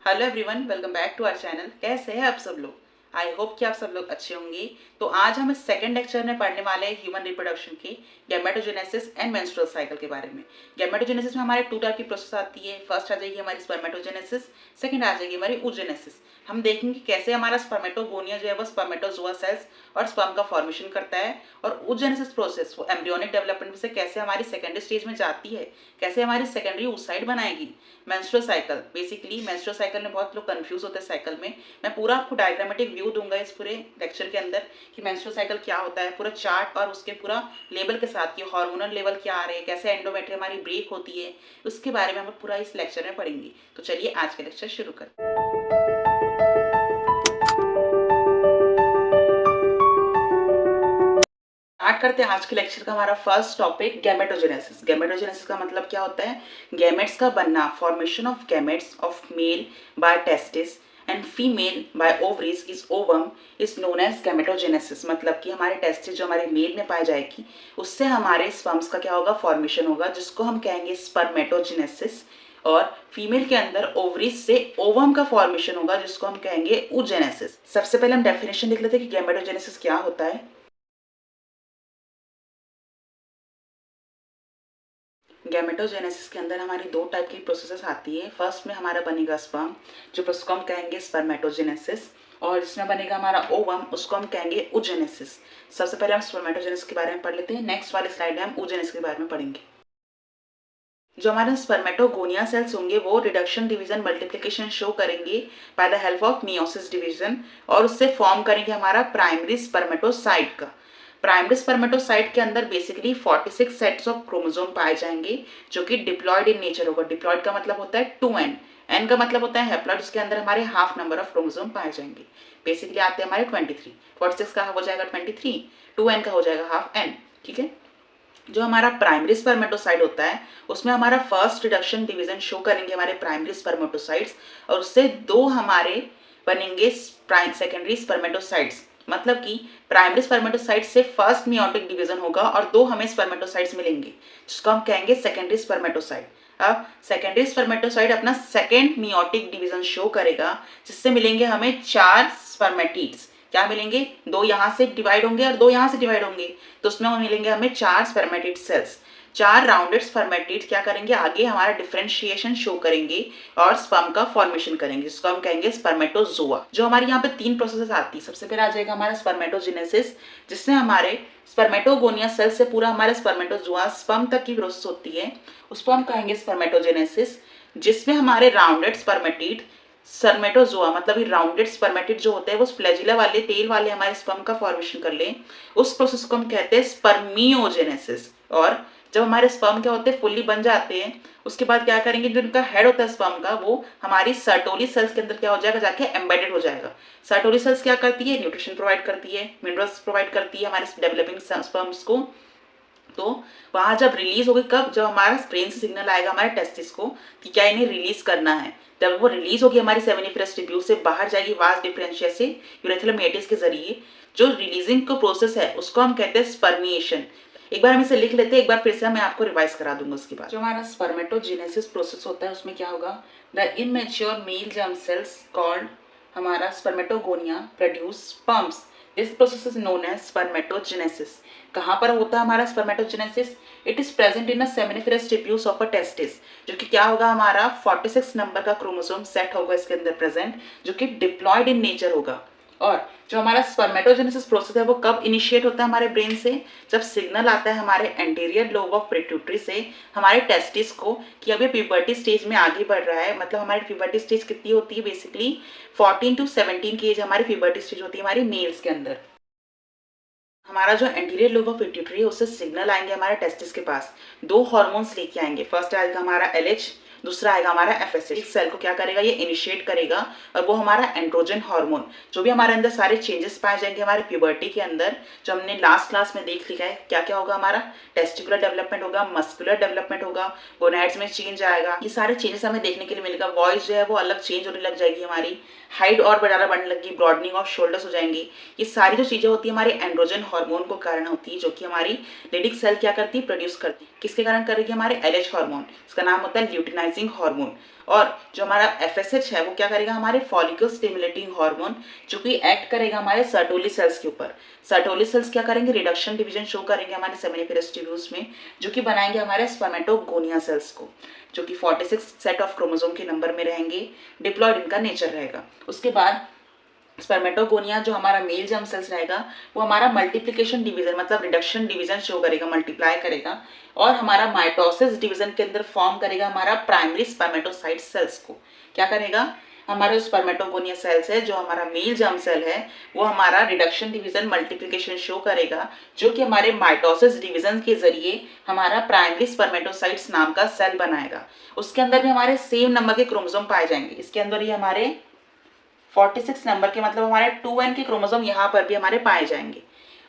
Hello everyone, welcome back to our channel. कैसे हैं आप सब लोग? आई होप कि आप सब लोग अच्छे होंगे। तो आज हम इस सेकंड लेक्चर में पढ़ने वाले हैं ह्यूमन रिप्रोडक्शन की गैमेटोजेनेसिस एंड मेंस्ट्रुअल साइकिल के बारे में। गैमेटोजेनेसिस में हमारे 2 टाइप की प्रोसेस आती है। फर्स्ट आ जाएगी हमारी स्पर्मेटोजेनेसिस, सेकंड आ जाएगी हमारी oogenesis। हम देखेंगे कैसे हमारा स्पर्मेटोगोनिया जो है वो स्पर्मेटोजोआ सेल्स और स्पर्म का फॉर्मेशन करता है, और oogenesis प्रोसेस वो एम्ब्रियोनिक डेवलपमेंट से कैसे हमारी सेकेंडरी स्टेज में जाती है, कैसे हमारी सेकेंडरी oocyte बनाएगी। Menstrual cycle, basically menstrual cycle में बहुत लोग कंफ्यूज होते हैं साइकिल में। मैं पूरा आपको डायग्रामेटिक व्यू दूंगा इस पूरे लेक्चर के अंदर कि मेंस्ट्रुअल साइकिल क्या होता है, पूरा चार्ट और उसके पूरा लेवल के साथ कि हार्मोनल लेवल क्या आ रहे हैं, कैसे एंडोमेट्रियम हमारी ब्रेक होती है, उसके बारे में हम पूरा इस लेक्चर में पढ़ेंगे। तो चलिए आज का लेक्चर शुरू करते हैं। स्टार्ट करते हैं आज के लेक्चर का। हमारा फर्स्ट टॉपिक गैमेटोजेनेसिस। गैमेटोजेनेसिस का मतलब क्या होता है? गैमेट्स का बनना, formation of gametes of male by testis and female by ovaries is ovum is known as gametogenesis. मतलब कि हमारे टेस्टिस जो हमारे मेल में पाई जाएगी उससे हमारे स्पर्म्स का क्या होगा? फॉर्मेशन होगा, जिसको हम कहेंगे स्पर्मेटोजेनेसिस। और फीमेल के अंदर ओवरीज से ओवम का फॉर्मेशन होगा, जिसको हम कहेंगे oogenesis। सबसे पहले हम डेफिनेशन लिख लेते हैं कि गैमेटोजेनेसिस क्या होता है। गैमेटोजेनेसिस के अंदर हमारी 2 टाइप की प्रोसेसेस आती है। फर्स्ट में हमारा बनेगा स्पर्म, जो उसको हम कहेंगे स्पर्मेटोजेनेसिस, और इसमें बनेगा हमारा ओवम, उसको हम कहेंगे oogenesis। सबसे पहले हम स्पर्मेटोजेनेसिस के बारे में पढ़ लेते हैं। नेक्स्ट वाली स्लाइड में हम oogenesis के बारे में पढ़ेंगे। जो हमारे स्पर्मेटोगोनिया सेल्स होंगे वो रिडक्शन, डिवीजन, मल्टीप्लिकेशन शो करेंगे by the help of meiosis division, और उससे फॉर्म करेंगे हमारा प्राइमरी स्पर्मेटोसाइट का। प्राइमरी स्पर्मेटोसाइट के अंदर बेसिकली 46 सेट्स ऑफ क्रोमोसोम पाए जाएंगे, जो कि डिप्लॉयड इन नेचर होगा। डिप्लॉयड का मतलब होता है 2n, n का मतलब होता है हैप्लॉइड, जिसके अंदर हमारे हाफ नंबर ऑफ क्रोमोसोम पाए जाएंगे। बेसिकली आते हैं हमारे 23। 46 का हो जाएगा 23, 2n का हो जाएगा हाफ n। ठीक है। जो हमारा प्राइमरी स्पर्मेटोसाइट होता है उसमें हमारा फर्स्ट रिडक्शन डिवीजन शो करेंगे हमारे प्राइमरी स्पर्मेटोसाइट्स, और उससे 2 हमारे बनेंगे सेकेंडरी स्पर्मेटोसाइट्स। मतलब कि प्राइमरी स्पर्मेटोसाइट से फर्स्ट मियोटिक डिवीजन होगा और 2 हमें स्पर्मेटोसाइट्स मिलेंगे, जिसको हम कहेंगे सेकेंडरी स्पर्मेटोसाइट। अब सेकेंडरी स्पर्मेटोसाइट अपना सेकेंड मियोटिक डिवीजन शो करेगा, जिससे मिलेंगे हमें 4 स्पर्मेटिड्स। क्या मिलेंगे? 2 यहाँ से डिवाइड होंगे और 2 यहाँ से डिवाइड होंगे, तो उसमें मिलेंगे हमें 4 स्पर्मेटिड सेल्स। 4 राउंडेड स्पर्मेटिड क्या करेंगे? आगे हमारा डिफरेंशिएशन शो करेंगे और स्पर्म का फॉर्मेशन करेंगे, जिसको हम कहेंगे स्पर्मेटोजोआ। जो हमारे यहाँ पे 3 प्रोसेस आती है। सबसे पहले आ जाएगा हमारा स्पर्मेटोजेनेसिस, जिसमें हमारे स्पर्मेटोगोनिया सेल से पूरा हमारे स्पर्मेटोजोआ स्पर्म तक की प्रोसेस होती है, उसको हम कहेंगे स्पर्मेटोजेनेसिस। जिसमें हमारे राउंडेड स्पर्मेटिड, स्पर्मेटोजोआ मतलब ये राउंडेड स्पर्मेटिड जो होते हैं वो फ्लैजिला वाले, टेल वाले हमारे स्पर्म का फॉर्मेशन कर ले, उस प्रोसेस को हम कहते हैं स्पर्मियोजेनेसिस। और जब हमारे स्पर्म क्या होते हैं? फुल्ली बन जाते हैं, उसके बाद क्या करेंगे? जो इनका हेड होता है स्पर्म का, वो हमारी सर्टोली सेल्स के अंदर क्या हो जाएगा? जाके एम्बेडेड हो जाएगा। सर्टोली सेल्स क्या करती है? न्यूट्रिशन प्रोवाइड करती है, मिनरल्स प्रोवाइड करती है हमारे डेवलपिंग स्पर्म्स को। तो वहां जब रिलीज होगी, कब? जब हमारा ब्रेन से सिग्नल आएगा हमारे टेस्टिस को कि क्या इन्हें रिलीज करना है। जब वो रिलीज होगी हमारी सेमिनिफेरस ट्यूब्यूल से, बाहर जाएगी वास डिफरेंशिया से यूरेथ्रल मेटिस के जरिए। जो रिलीजिंग का प्रोसेस है उसको हम कहते हैं स्पर्मिएशन। एक बार हम इसे लिख लेते हैं, एक बार फिर से मैं आपको रिवाइज करा दूंगा उसके बाद। जो हमारा स्पर्मेटोजेनेसिस प्रोसेस होता है उसमें क्या होगा? The immature male germ cells called हमारा spermatogonia produce sperms. This process is known as spermatogenesis. कहाँ पर होता है हमारा spermatogenesis? It is present in a seminiferous tubules of a testis. जो कि क्या होगा? हमारा 46 नंबर का क्रोमोसोम सेट होगा इसके अंदर प्रेजेंट, जो कि डिप्लॉयड इन नेचर होगा। और जो हमारा स्पर्मेटोजेनेसिस प्रोसेस है वो कब इनिशिएट होता है हमारे ब्रेन से? जब सिग्नल आता है हमारे एंटीरियर लोब ऑफ पिट्यूटरी से हमारे टेस्टिस को कि अब ये प्यूबर्टी स्टेज में आगे बढ़ रहा है। मतलब हमारी प्यूबर्टी स्टेज कितनी होती है? बेसिकली 14 to 17 की एज हमारी प्यूबर्टी स्टेज होती है हमारी मेल्स के अंदर। हमारा जो एंटीरियर लोब ऑफ पिट्यूटरी है उससे सिग्नल आएंगे हमारे टेस्टिस के पास, 2 हार्मोन्स लेके आएंगे। फर्स्ट आएगा हमारा LH, दूसरा आएगा हमारा FSH। इस सेल को क्या करेगा? ये इनिशिएट करेगा, और वो हमारा एंड्रोजन हार्मोन, जो भी हमारे अंदर सारे चेंजेस पाए जाएंगे हमारे प्यूबर्टी के अंदर, जो हमने लास्ट क्लास में देख लिखा है। क्या क्या होगा? हमारा टेस्टिकुलर डेवलपमेंट होगा, मस्कुलर डेवलपमेंट होगा, गोनैड्स में चेंज आएगा। ये सारे चेंजेस हमें देखने के लिए मिलेगा। वॉइस जो है वो अलग चेंज होने लग जाएगी हमारी, हाइट और बढ़ाना बढ़ने लगी, ब्रॉडनिंग ऑफ शोल्डर्स हो जाएंगी। ये सारी जो चीजें होती है हमारे एंड्रोजन हार्मोन को कारण होती है, जो कि हमारी लेडिक सेल क्या करती है? प्रोड्यूस करती है। किसके कारण करेगी? हमारे LH हार्मोन, इसका नाम होता है ल्यूटिनाइजिंग लुटिनाइजिंग हार्मोन, और जो हमारा FSH है वो क्या करेगा, हमारे फॉलिकल स्टिमुलेटिंग हार्मोन, जो कि एक्ट करेगा हमारे सर्टोली सेल्स के ऊपर। सर्टोली सेल्स क्या करेंगे, रिडक्शन डिवीजन शो करेंगे हमारे सेमिनिफेरस ट्यूब्यूल्स में, जो कि बनाएंगे हमारे स्पर्मेटोगोनिया सेल्स को, जो कि 46 सेट ऑफ क्रोमोसोम के नंबर में रहेंगे। डिप्लॉयड इनका नेचर रहेगा। उसके बाद स्पर्मेटोगोनिया जो हमारा मेल जर्म सेल्स रहेगा वो हमारा मल्टीप्लिकेशन डिवीजन मतलब रिडक्शन डिवीजन शो करेगा, मल्टीप्लाई करेगा, और हमारा माइटोसिस डिवीजन के अंदर फॉर्म करेगा हमारा प्राइमरी स्पर्मेटोसाइट सेल्स को। क्या करेगा, हमारे स्पर्मेटोगोनिया सेल्स है जो हमारा मेल जर्म सेल है वो हमारा रिडक्शन डिवीजन मल्टीप्लिकेशन शो करेगा, जो कि हमारे माइटोसिस डिवीजन के जरिए हमारा प्राइमरी स्पर्मेटोसाइट्स नाम का सेल बनाएगा। उसके अंदर भी हमारे सेम नंबर के क्रोमोसोम पाए जाएंगे। इसके अंदर ही हमारे 46 नंबर के मतलब हमारे 2n के क्रोमोसोम यहाँ पर भी हमारे पाए जाएंगे।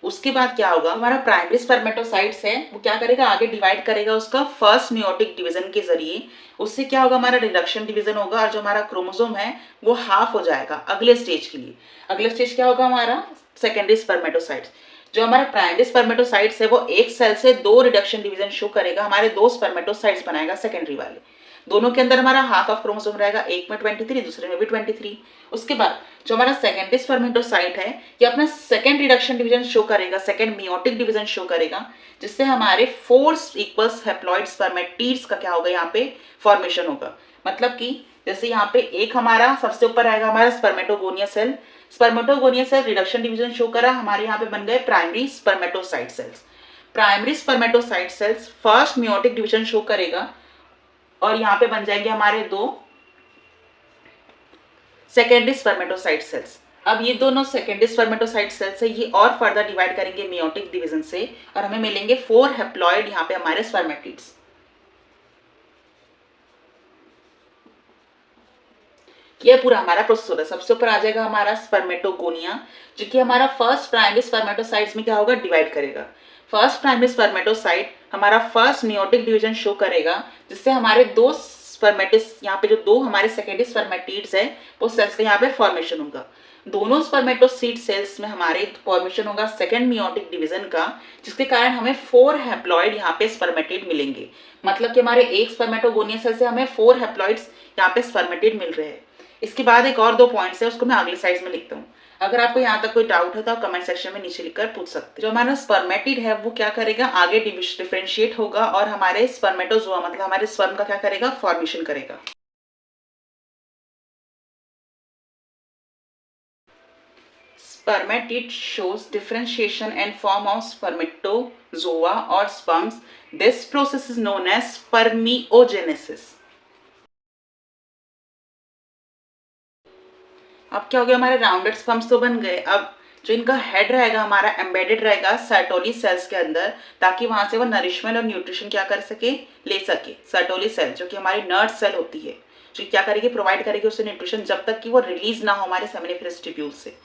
उसके बाद क्या होगा, हमारा प्राइमरी स्पर्मेटोसाइट्स है वो क्या करेगा, आगे डिवाइड करेगा उसका फर्स्ट मियोटिक डिवीजन के जरिए। उससे क्या होगा, हमारा रिडक्शन डिवीजन होगा और जो हमारा क्रोमोसोम है वो हाफ हो जाएगा अगले स्टेज के लिए। अगले स्टेज क्या होगा, हमारा सेकेंडरी स्पर्मेटोसाइट्स। जो हमारा प्राइमरी स्पर्मेटोसाइट्स है वो एक सेल से 2 रिडक्शन डिवीजन शो करेगा, हमारे 2 स्पर्मेटोसाइट्स बनाएगा सेकेंडरी वाले। दोनों के अंदर हमारा हाफ ऑफ क्रोमोसोम रहेगा, एक में 23 दूसरे में भी 23। उसके बाद जो हमारा सेकेंडरी स्पर्मेटोसाइट है ये अपना सेकेंड रिडक्शन डिवीजन शो करेगा, सेकेंड मियोटिक डिवीजन शो करेगा, जिससे हमारे 4 इक्वल्स हैप्लॉइड स्पर्मेटिड्स का क्या होगा, यहाँ पे फॉर्मेशन होगा। मतलब कि जैसे यहाँ पे एक हमारा सबसे ऊपर आएगा हमारा spermatogonia cell, spermatogonia cell reduction division show करा, हमारे यहाँ पे बन गए primary spermatocyte cells. Primary spermatocyte cells first meiotic division show करेगा और यहाँ पे बन जाएंगे हमारे 2 सेकेंडरी स्पर्मेटोसाइट सेल्स। अब ये दोनों सेकेंडरी स्पर्मेटोसाइट सेल्स है ये और फर्दर डिवाइड करेंगे मियोटिक डिवीजन से और हमें मिलेंगे 4 हैप्लॉइड यहाँ पे हमारे स्पर्मेटिड्स। ये पूरा हमारा प्रोसेस होता है। सबसे ऊपर आ जाएगा हमारा स्पर्मेटोगोनिया, जो कि हमारा फर्स्ट प्राइमरी स्पर्मेटोसाइट्स में क्या होगा, डिवाइड करेगा। फर्स्ट प्राइमरी स्पर्मेटोसाइट हमारा फर्स्ट मियोटिक डिवीजन शो करेगा, जिससे हमारे 2 स्पर्मेटिस यहाँ पे जो 2 हमारे सेकेंडरी स्पर्मेटिड्स है वो सेल्स का यहाँ पे फॉर्मेशन होगा। दोनों स्पर्मेटोसीट सेल्स में हमारे फॉर्मेशन होगा सेकेंड मियोटिक डिवीजन का, जिसके कारण हमें 4 हैप्लॉइड यहाँ पे स्पर्मेटिड मिलेंगे। मतलब कि हमारे एक स्पर्मेटोगोनिया सेल से हमें 4 हैप्लॉइड्स यहाँ पे स्पर्मेटिड मिल रहे हैं। इसके बाद एक और 2 पॉइंट्स है उसको मैं अगले साइड में लिखता हूँ। अगर आपको यहाँ तक कोई डाउट है तो आप कमेंट सेक्शन में नीचे लिखकर पूछ सकते हैं। जो हमारा स्पर्मेटिड है वो क्या करेगा, आगे डिफरेंशिएट होगा और हमारे स्पर्मेटोजोआ मतलब हमारे स्पर्म का क्या करेगा, फॉर्मेशन करेगा। Spermatid shows differentiation and form of spermatozoa or sperms. This process is known as spermiogenesis. अब क्या हो गया, हमारे राउंडेड स्पर्म्स तो बन गए। अब जो इनका हेड रहेगा हमारा एम्बेडेड रहेगा सर्टोली सेल्स के अंदर, ताकि वहां से वो नरिशमेंट और न्यूट्रिशन क्या कर सके, ले सके। सर्टोली सेल जो कि हमारी नर्व सेल होती है, जो क्या करेगी, प्रोवाइड करेगी उसे न्यूट्रिशन जब तक कि वो रिलीज ना हो हमारे सेमिनिफेरस ट्यूब्यूल से।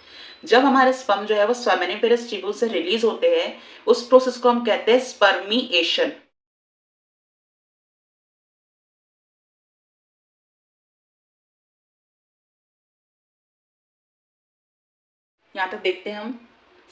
जब हमारे स्पर्म जो है वो सेमिनिफेरस ट्यूब्यूल से रिलीज होते हैं उस प्रोसेस को हम कहते हैं स्पर्मिएशन। यहाँ तक देखते हैं हम।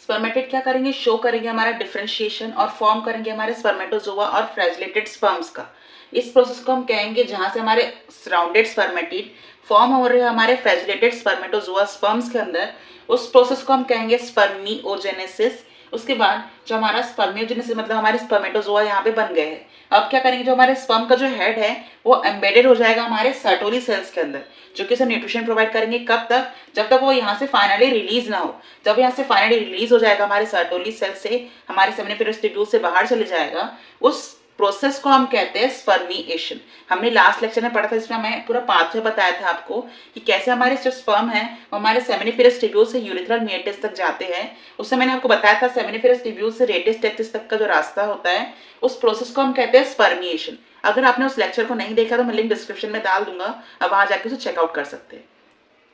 स्पर्मेटिड क्या करेंगे, शो करेंगे हमारा डिफरेंशिएशन और फॉर्म करेंगे हमारे स्पर्मेटोजोआ और फ्लैजेलेटेड स्पर्म्स का। इस प्रोसेस को हम कहेंगे जहां से हमारे राउंडेड स्पर्मेटिड फॉर्म हो रहे हैं हमारे फ्लैजेलेटेड स्पर्मेटोजोआ स्पर्म्स के अंदर, उस प्रोसेस को हम कहेंगे स्पर्मियोजेनेसिस। उसके बाद जो हमारा स्पर्मियोजेनेसिस मतलब हमारे स्पर्मेटोजोआ यहाँ पे बन गए हैं। अब क्या करेंगे, जो हमारे स्पर्म का जो हेड है वो एम्बेडेड हो जाएगा हमारे सर्टोली सेल्स के अंदर, जो कि उसे न्यूट्रिशन प्रोवाइड करेंगे। कब तक, जब तक वो यहाँ से फाइनली रिलीज ना हो। जब यहाँ से फाइनली रिलीज हो जाएगा हमारे सर्टोली सेल से, हमारे सेमिनिफेरस ट्यूब्यूल से बाहर चले जाएगा, उस प्रोसेस को हम कहते हैं स्पर्मिएशन। हमने लास्ट लेक्चर में पढ़ा था, इसमें हमें पूरा पाथवे बताया था आपको कि कैसे हमारे जो स्पर्म है वो हमारे सेमिनिफेरस ट्यूब्यूल से यूरिथ्रल मेटिस तक जाते हैं। उससे मैंने आपको बताया था सेमिनिफेरस ट्यूब्यूल से रेडियस टेक्टिस तक का जो रास्ता होता है उस प्रोसेस को हम कहते हैं स्पर्मिएशन। अगर आपने उस लेक्चर को नहीं देखा तो मैं लिंक डिस्क्रिप्शन में डाल दूंगा, अब वहां जाके उसे चेकआउट कर सकते हैं।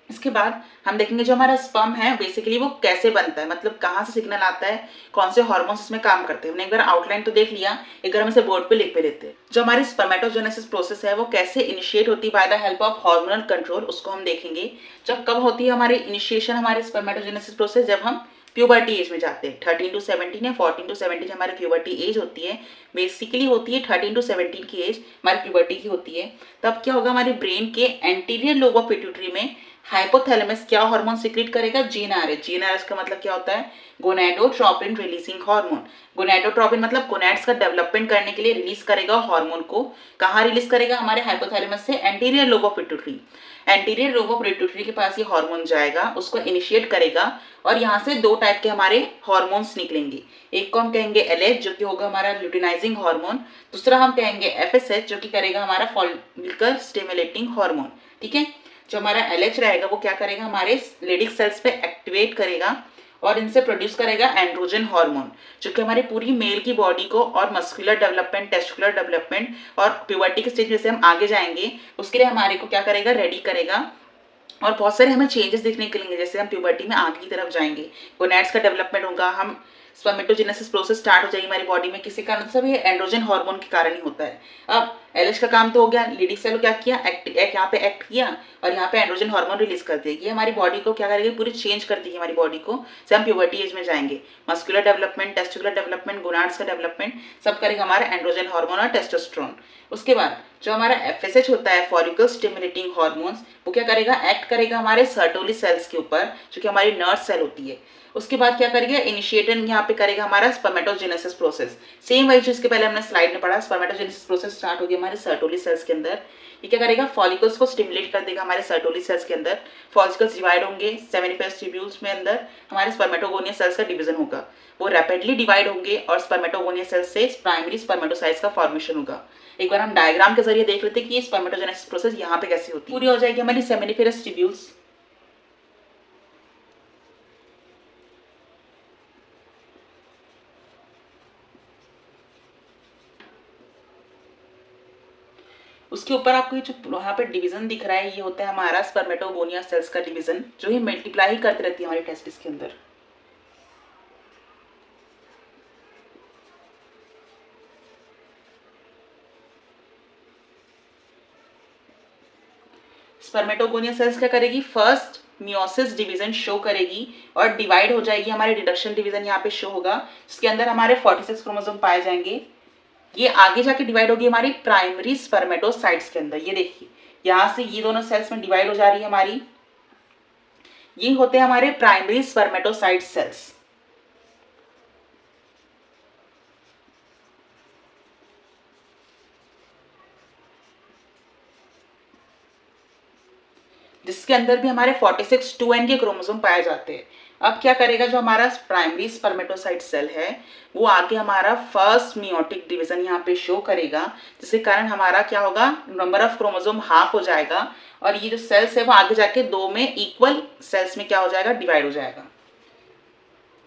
इसके बाद हम देखेंगे जो हमारा स्पर्म है बेसिकली वो कैसे बनता है, मतलब कहाँ से सिग्नल आता है, कौन से हार्मोन्स इसमें काम करते हैं। हमने एक बार आउटलाइन तो देख लिया, एक बार हम इसे बोर्ड पे लिख पे लेते हैं। जो हमारी स्पर्मेटोजेनेसिस प्रोसेस है वो कैसे इनिशिएट होती है by the help of hormonal control, उसको हम देखेंगे। जब कब होती है हमारी इनिशिएशन हमारे स्पर्मेटोजेनेसिस प्रोसेस, जब हम प्यूबर्टी एज में जाते हैं। 13 टू 17 या 14 टू 17 हमारी प्यूबर्टी एज होती है। बेसिकली होती है 13 टू 17 की एज हमारी प्यूबर्टी की होती है। तब क्या होगा, हमारे ब्रेन के एंटीरियर लोब ऑफ पिट्यूटरी में हाइपोथैलेमस क्या हार्मोन सिक्रीट करेगा, जीएनआरएच। जीएनआरएच का मतलब क्या होता है, गोनाडोट्रोपिन रिलीजिंग हार्मोन। गोनाडोट्रोपिन मतलब गोनैड्स का डेवलपमेंट करने के लिए रिलीज करेगा हार्मोन को। कहाँ रिलीज करेगा, हमारे हाइपोथैलेमस से anterior lobe of pituitary. Anterior lobe of pituitary के पास ये हार्मोन जाएगा, उसको इनिशिएट करेगा और यहाँ से दो टाइप के हमारे हार्मोन्स निकलेंगे। एक को हम कहेंगे एलएच जो कि होगा हमारा ल्यूटिनाइजिंग हार्मोन, दूसरा हम कहेंगे एफएसएच जो कि करेगा हमारा फॉलिकल स्टिमुलेटिंग हार्मोन। ठीक है, जो हमारा एलएच रहेगा वो क्या करेगा, हमारे लेडिक सेल्स पे एक्टिवेट करेगा और इनसे प्रोड्यूस करेगा एंड्रोजन हार्मोन, जो कि हमारी पूरी मेल की बॉडी को और मस्कुलर डेवलपमेंट, टेस्टिकुलर डेवलपमेंट और प्यूबर्टी के स्टेज में से हम आगे जाएंगे उसके लिए हमारे को क्या करेगा, रेडी करेगा। और बहुत सारे हमें चेंजेस देखने को मिलेंगे जैसे हम प्यूबर्टी में आगे की तरफ जाएंगे, गोनैड्स का डेवलपमेंट होगा, हम स्पर्मेटोजेनेसिस प्रोसेस स्टार्ट हो जाएगी हमारी बॉडी में, किसी कारण सब ये एंड्रोजन हार्मोन के कारण ही होता है। अब एलएच का काम तो हो गया, लेडीज सेल क्या किया, यहाँ पे एक्ट किया और यहाँ पे एंड्रोजन हार्मोन रिलीज कर देगी। ये हमारी बॉडी को क्या करेगी, पूरी चेंज कर देगी हमारी बॉडी को। से हम प्यूबर्टी एज में जाएंगे, muscular development, testicular development, gonads का डेवलपमेंट सब करेगा हमारा एंड्रोजन हार्मोन और टेस्टोस्टेरोन। उसके बाद जो हमारा एफएसएच होता है, फॉलिकल स्टिमुलेटिंग हार्मोन्स, वो क्या करेगा, एक्ट करेगा हमारे सर्टोली सेल्स के ऊपर जो कि हमारी नर्व सेल होती है। उसके बाद क्या करेगा, इनिशिएटर यहाँ पे करेगा हमारा स्पर्मेटोजेनेसिस प्रोसेस। सेम वही चीज के पहले हमने स्लाइड में पढ़ा, स्पर्मेटोजेनेसिस प्रोसेस स्टार्ट हो गया हमारे सर्टोली सेल्स के अंदर। ये क्या करेगा, फॉलिकल्स को स्टिमुलेट कर देगा हमारे सर्टोली सेल्स के अंदर। फॉलिकल्स डिवाइड होंगे सेमिनिफेरस ट्यूब्यूल्स में, अंदर हमारे स्पर्मेटोगोनिया सेल्स का डिवीजन होगा, वो रैपिडली डिवाइड होंगे और स्पर्मेटोगोनिया सेल्स से प्राइमरी स्पर्मेटोसाइट्स का फॉर्मेशन होगा। एक बार हम डायग्राम के जरिए देख लेते हैं कि ये स्पर्मेटोजेनेसिस प्रोसेस यहाँ पे कैसे होती है। पूरी हो जाएगी हमारी सेमिनिफेरस ट्यूब्यूल्स, उसके ऊपर आपको ये जो यहाँ पे डिवीजन दिख रहा है ये होता है हमारा स्पर्मेटोगोनिया सेल्स का डिवीजन, जो ही मल्टीप्लाई ही करती रहती है हमारी टेस्टिस के अंदर। स्पर्मेटोगोनिया सेल्स क्या करेगी, फर्स्ट मियोसिस डिवीजन शो करेगी और डिवाइड हो जाएगी, हमारे डिडक्शन डिवीजन यहाँ पे शो होगा जिसके अंदर हमारे 46 क्रोमोसोम पाए जाएंगे। ये आगे जाके डिवाइड होगी हमारी प्राइमरी स्पर्मेटोसाइट्स के अंदर। ये देखिए यहाँ से ये दोनों सेल्स में डिवाइड हो जा रही है हमारी, ये होते हैं हमारे प्राइमरी स्पर्मेटोसाइट सेल्स। जिसके अंदर भी हमारे 46 2n के क्रोमोसोम पाए जाते हैं। अब क्या करेगा, जो हमारा प्राइमरी स्पर्मेटोसाइट सेल है वो आगे हमारा फर्स्ट मियोटिक डिवीजन यहाँ पे शो करेगा, जिसके कारण हमारा क्या होगा, नंबर ऑफ क्रोमोसोम हाफ हो जाएगा और ये जो सेल्स है वो आगे जाके दो में इक्वल सेल्स में क्या हो जाएगा, डिवाइड हो जाएगा।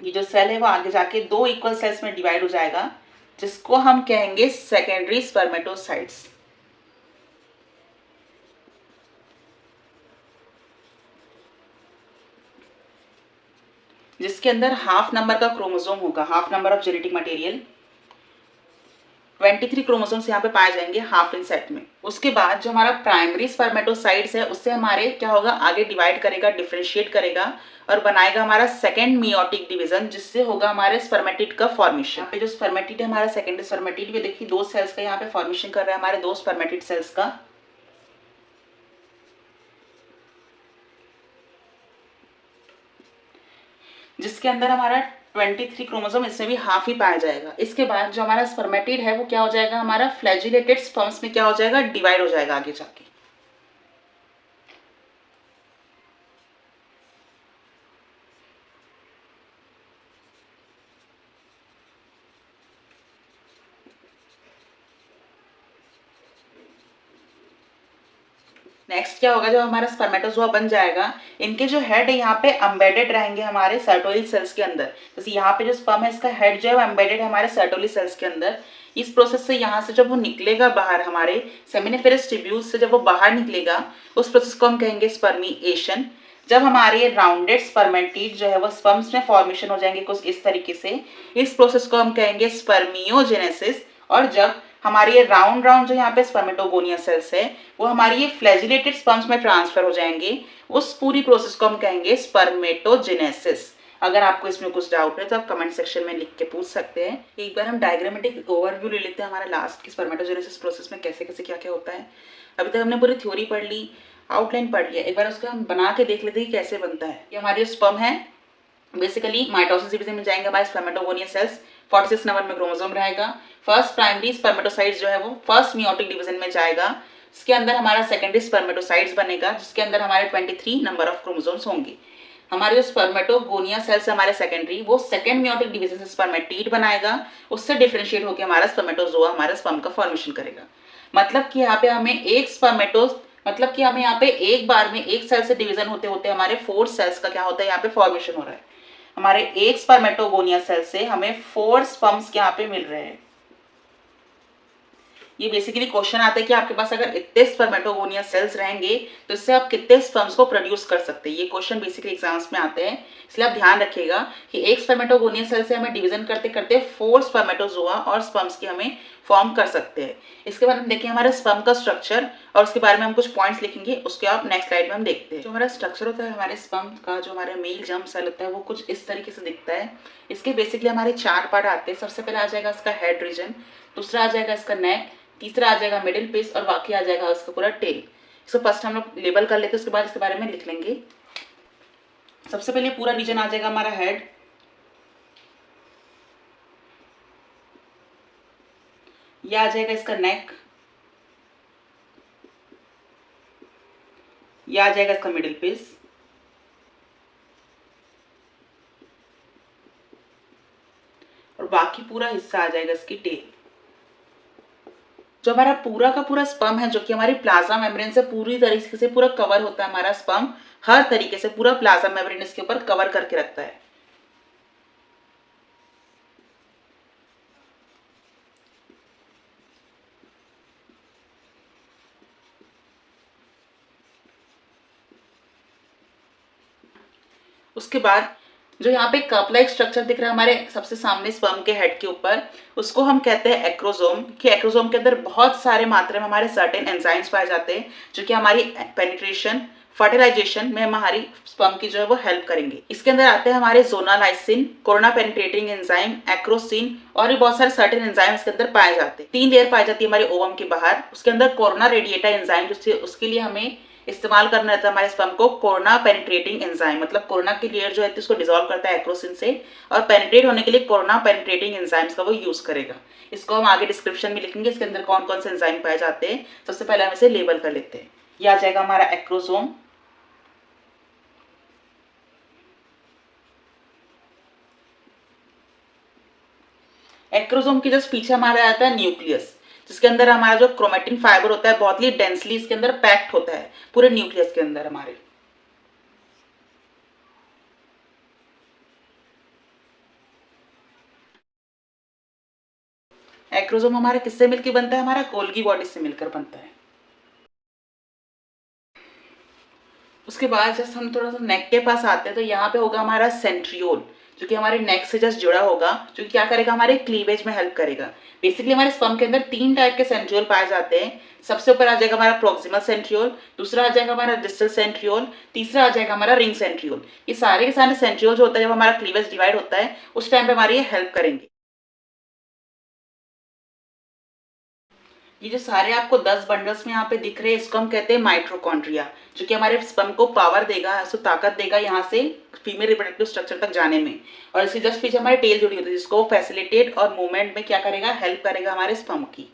ये जो सेल है वो आगे जाके दो इक्वल सेल्स में डिवाइड हो जाएगा, जिसको हम कहेंगे सेकेंडरी स्पर्मेटोसाइट्स। जिसके अंदर हाफ नंबर का क्रोमोसोम होगा, half number of genetic material, 23 chromosomes यहाँ पे पाए जाएंगे हाफ इन सेट में। उसके बाद जो हमारा प्राइमरी स्पर्मेटोसाइट्स है उससे हमारे क्या होगा, आगे डिवाइड करेगा, डिफरेंशिएट करेगा और बनाएगा हमारा सेकेंड मियोटिक डिवीजन, जिससे होगा हमारे स्पर्मेटिड का फॉर्मेशन। यहाँ पे जो स्पर्मेटिड है हमारा सेकेंडरी स्पर्मेटिड, ये देखिए दो सेल्स का यहाँ पे फॉर्मेशन कर रहा है हमारे दो स्पर्मेटिड सेल्स का। जिसके अंदर हमारा 23 क्रोमोसोम, इसमें भी हाफ ही पाया जाएगा। इसके बाद जो हमारा स्पर्मेटिड है वो क्या हो जाएगा, हमारा फ्लैजिलेटेड स्पर्म्स में क्या हो जाएगा, डिवाइड हो जाएगा आगे जाके। नेक्स्ट क्या होगा, जो हमारा स्पर्मेटोजोआ बन जाएगा, इनके जो हेड है यहाँ पे एम्बेडेड रहेंगे हमारे सर्टोली सेल्स के अंदर। जैसे यहाँ पे जो स्पर्म है इसका हेड जो है वो एम्बेडेड है हमारे सर्टोली सेल्स के अंदर। इस प्रोसेस से यहाँ से जब वो निकलेगा बाहर, हमारे सेमिनिफेरस ट्यूब्यूल से जब वो बाहर निकलेगा, उस प्रोसेस को हम कहेंगे स्पर्मिएशन। जब हमारे राउंडेड स्पर्मेटिड जो है वो स्पर्म्स में फॉर्मेशन हो जाएंगे कुछ इस तरीके से, इस प्रोसेस को हम कहेंगे स्पर्मियोजेनेसिस। और जब हमारी ये राउंड जो यहाँ पे स्पर्मेटोगोनिया सेल्स है वो हमारी ये फ्लैजिलेटेड स्पर्म्स में ट्रांसफर हो जाएंगे, उस पूरी प्रोसेस को हम कहेंगे स्पर्मेटोजेनेसिस। अगर आपको इसमें कुछ डाउट है तो आप कमेंट सेक्शन में लिख के पूछ सकते हैं। एक बार हम डायग्रामेटिक ओवरव्यू ले लेते हैं हमारे लास्ट की स्पर्मेटोजेनेसिस प्रोसेस में कैसे कैसे क्या क्या होता है। अभी तक हमने पूरी थ्योरी पढ़ ली, आउटलाइन पढ़ लिया, एक बार उसको हम बना के देख लेते हैं कि कैसे बनता है। ये हमारे स्पर्म है, बेसिकली माइटोसिस डिवीजन में जाएंगे हमारे स्पर्मेटोगोनियल सेल्स, 46 नंबर में क्रोमोसोम रहेगा। फर्स्ट प्राइमरी स्पर्मेटोसाइट्स जो है वो फर्स्ट मियोटिक डिवीजन में जाएगा, इसके अंदर हमारा सेकेंडरी स्पर्मेटोसाइट्स बनेगा जिसके अंदर हमारे 23 नंबर ऑफ क्रोमोसोम्स होंगे। हमारे जो स्पर्मेटोगोनिया सेल्स हमारे सेकेंडरी, वो सेकेंड मियोटिक डिवीजन से स्पर्मेटीड बनाएगा, उससे डिफरेंशिएट होकर हमारा स्पर्मेटोजोआ हमारे स्पर्म का फॉर्मेशन करेगा। मतलब कि यहाँ पे हमें एक स्पर्मेटोज, मतलब कि हमें यहाँ पे एक बार में एक सेल से डिवीजन होते होते हमारे 4 सेल्स का क्या होता है, यहाँ पे फॉर्मेशन हो रहा है। हमारे एक स्पर्मेटोगोनिया सेल से हमें 4 स्पर्म्स यहाँ पे मिल रहे हैं। ये बेसिकली क्वेश्चन आता है कि आपके पास अगर इतने स्पर्मेटोगोनिया सेल्स रहेंगे तो इससे आप कितने स्पर्म्स को प्रोड्यूस कर सकते हैं। ये क्वेश्चन बेसिकली एग्जाम्स में आते हैं, इसलिए आप ध्यान रखिएगा कि एक स्पर्मेटोगोनिया सेल से हमें डिवीजन करते करते 4 स्पर्मेटोजोआ और स्पर्म्स की हमें फॉर्म कर सकते हैं। इसके बाद हम देखें हमारे स्पर्म का स्ट्रक्चर, और उसके बारे में हम कुछ पॉइंट्स लिखेंगे, उसके आप नेक्स्ट स्लाइड में हम देखते हैं। जो हमारा स्ट्रक्चर होता है हमारे स्पर्म का, जो हमारा मेल जर्म सेल होता है वो कुछ इस तरीके से दिखता है। इसके बेसिकली हमारे 4 पार्ट आते हैं। सबसे पहले आ जाएगा इसका हेड रीजन, दूसरा आ जाएगा इसका नेक, तीसरा आ जाएगा मिडिल पीस, और बाकी आ जाएगा उसका पूरा टेल। इसको फर्स्ट हम लोग लेबल कर लेते हैं, उसके बाद इसके बारे में लिख लेंगे। सबसे पहले पूरा रीजन आ जाएगा हमारा हेड, ये आ जाएगा इसका नेक, ये आ जाएगा इसका मिडिल पीस, और बाकी पूरा हिस्सा आ जाएगा इसकी टेल। जो हमारा पूरा का पूरा स्पर्म है, जो कि हमारी प्लाज्मा मेम्ब्रेन से पूरी तरीके से पूरा कवर होता है, हमारा स्पर्म हर तरीके से पूरा प्लाज्मा मेम्ब्रेन इसके ऊपर कवर करके रखता है। उसके बाद जो यहाँ पे कप लाइक स्ट्रक्चर दिख रहा है हमारे सबसे सामने स्पर्म के हेड के ऊपर, उसको हम कहते हैं एक्रोसोम। कि एक्रोसोम के अंदर बहुत सारे मात्रा में हमारे सर्टेन एंजाइम्स पाए जाते हैं जो कि हमारी पेनिट्रेशन, फर्टिलाइजेशन में हमारी स्पर्म की जो है वो हेल्प करेंगे। इसके अंदर आते हैं हमारे जोनालाइसिन, कोरोना पेनिट्रेटिंग एंजाइम, एक्रोसिन, और भी बहुत सारे सर्टेन एंजाइम इसके अंदर पाए जाते हैं। 3 लेयर पाई जाती है हमारे ओवम के बाहर। उसके अंदर कोरोना रेडिएटा एंजाइम, उसके लिए हमें इस्तेमाल करना रहता है हमारे स्पर्म को कोरोना पेनिट्रेटिंग एंजाइम, मतलब कोरोना की लेयर जो है उसको डिसॉल्व करता है एक्रोसिन से, और पेनिट्रेट होने के लिए कोरोना पेनिट्रेटिंग एंजाइम्स का वो यूज करेगा। इसको हम आगे डिस्क्रिप्शन में लिखेंगे इसके अंदर कौन कौन से एंजाइम पाए जाते हैं। सबसे पहले हम इसे लेबल कर लेते हैं। ये आ जाएगा हमारा एक्रोसोम, एक्रोसोम के जस्ट पीछे हमारा आता है न्यूक्लियस, जिसके अंदर हमारा जो क्रोमेटिन फाइबर होता है बहुत ही डेंसली इसके अंदर पैक्ड होता है पूरे न्यूक्लियस के अंदर हमारे। एक्रोसोम हमारा किससे मिलकर बनता है, हमारा गोल्गी बॉडी से मिलकर बनता है। उसके बाद जस्ट हम थोड़ा सा नेक के पास आते हैं तो यहाँ पे होगा हमारा सेंट्रियोल, जो कि हमारे नेक से जस्ट जुड़ा होगा, जो कि क्या करेगा हमारे क्लीवेज में हेल्प करेगा। बेसिकली हमारे स्पर्म के अंदर 3 टाइप के सेंट्रियोल पाए जाते हैं। सबसे ऊपर आ जाएगा हमारा प्रोक्सिमल सेंट्रियोल, दूसरा आ जाएगा हमारा डिस्टल सेंट्रियोल, तीसरा आ जाएगा हमारा रिंग सेंट्रियोल। ये सारे के सारे सेंट्रियोल जो होता है जब हमारा क्लीवेज डिवाइड होता है उस टाइम पे हमारी ये हेल्प करेंगे। ये जो सारे आपको 10 बंडल्स में यहाँ पे दिख रहे हैं इसको हम कहते हैं माइट्रोकॉन्ड्रिया, जो कि हमारे स्पर्म को पावर देगा, उसको ताकत देगा यहाँ से फीमेल रिप्रोडक्टिव स्ट्रक्चर तक जाने में। और इसके जस्ट पीछे हमारी टेल जुड़ी होती है जिसको फैसिलिटेट और मूवमेंट में क्या करेगा, हेल्प करेगा हमारे स्पर्म की।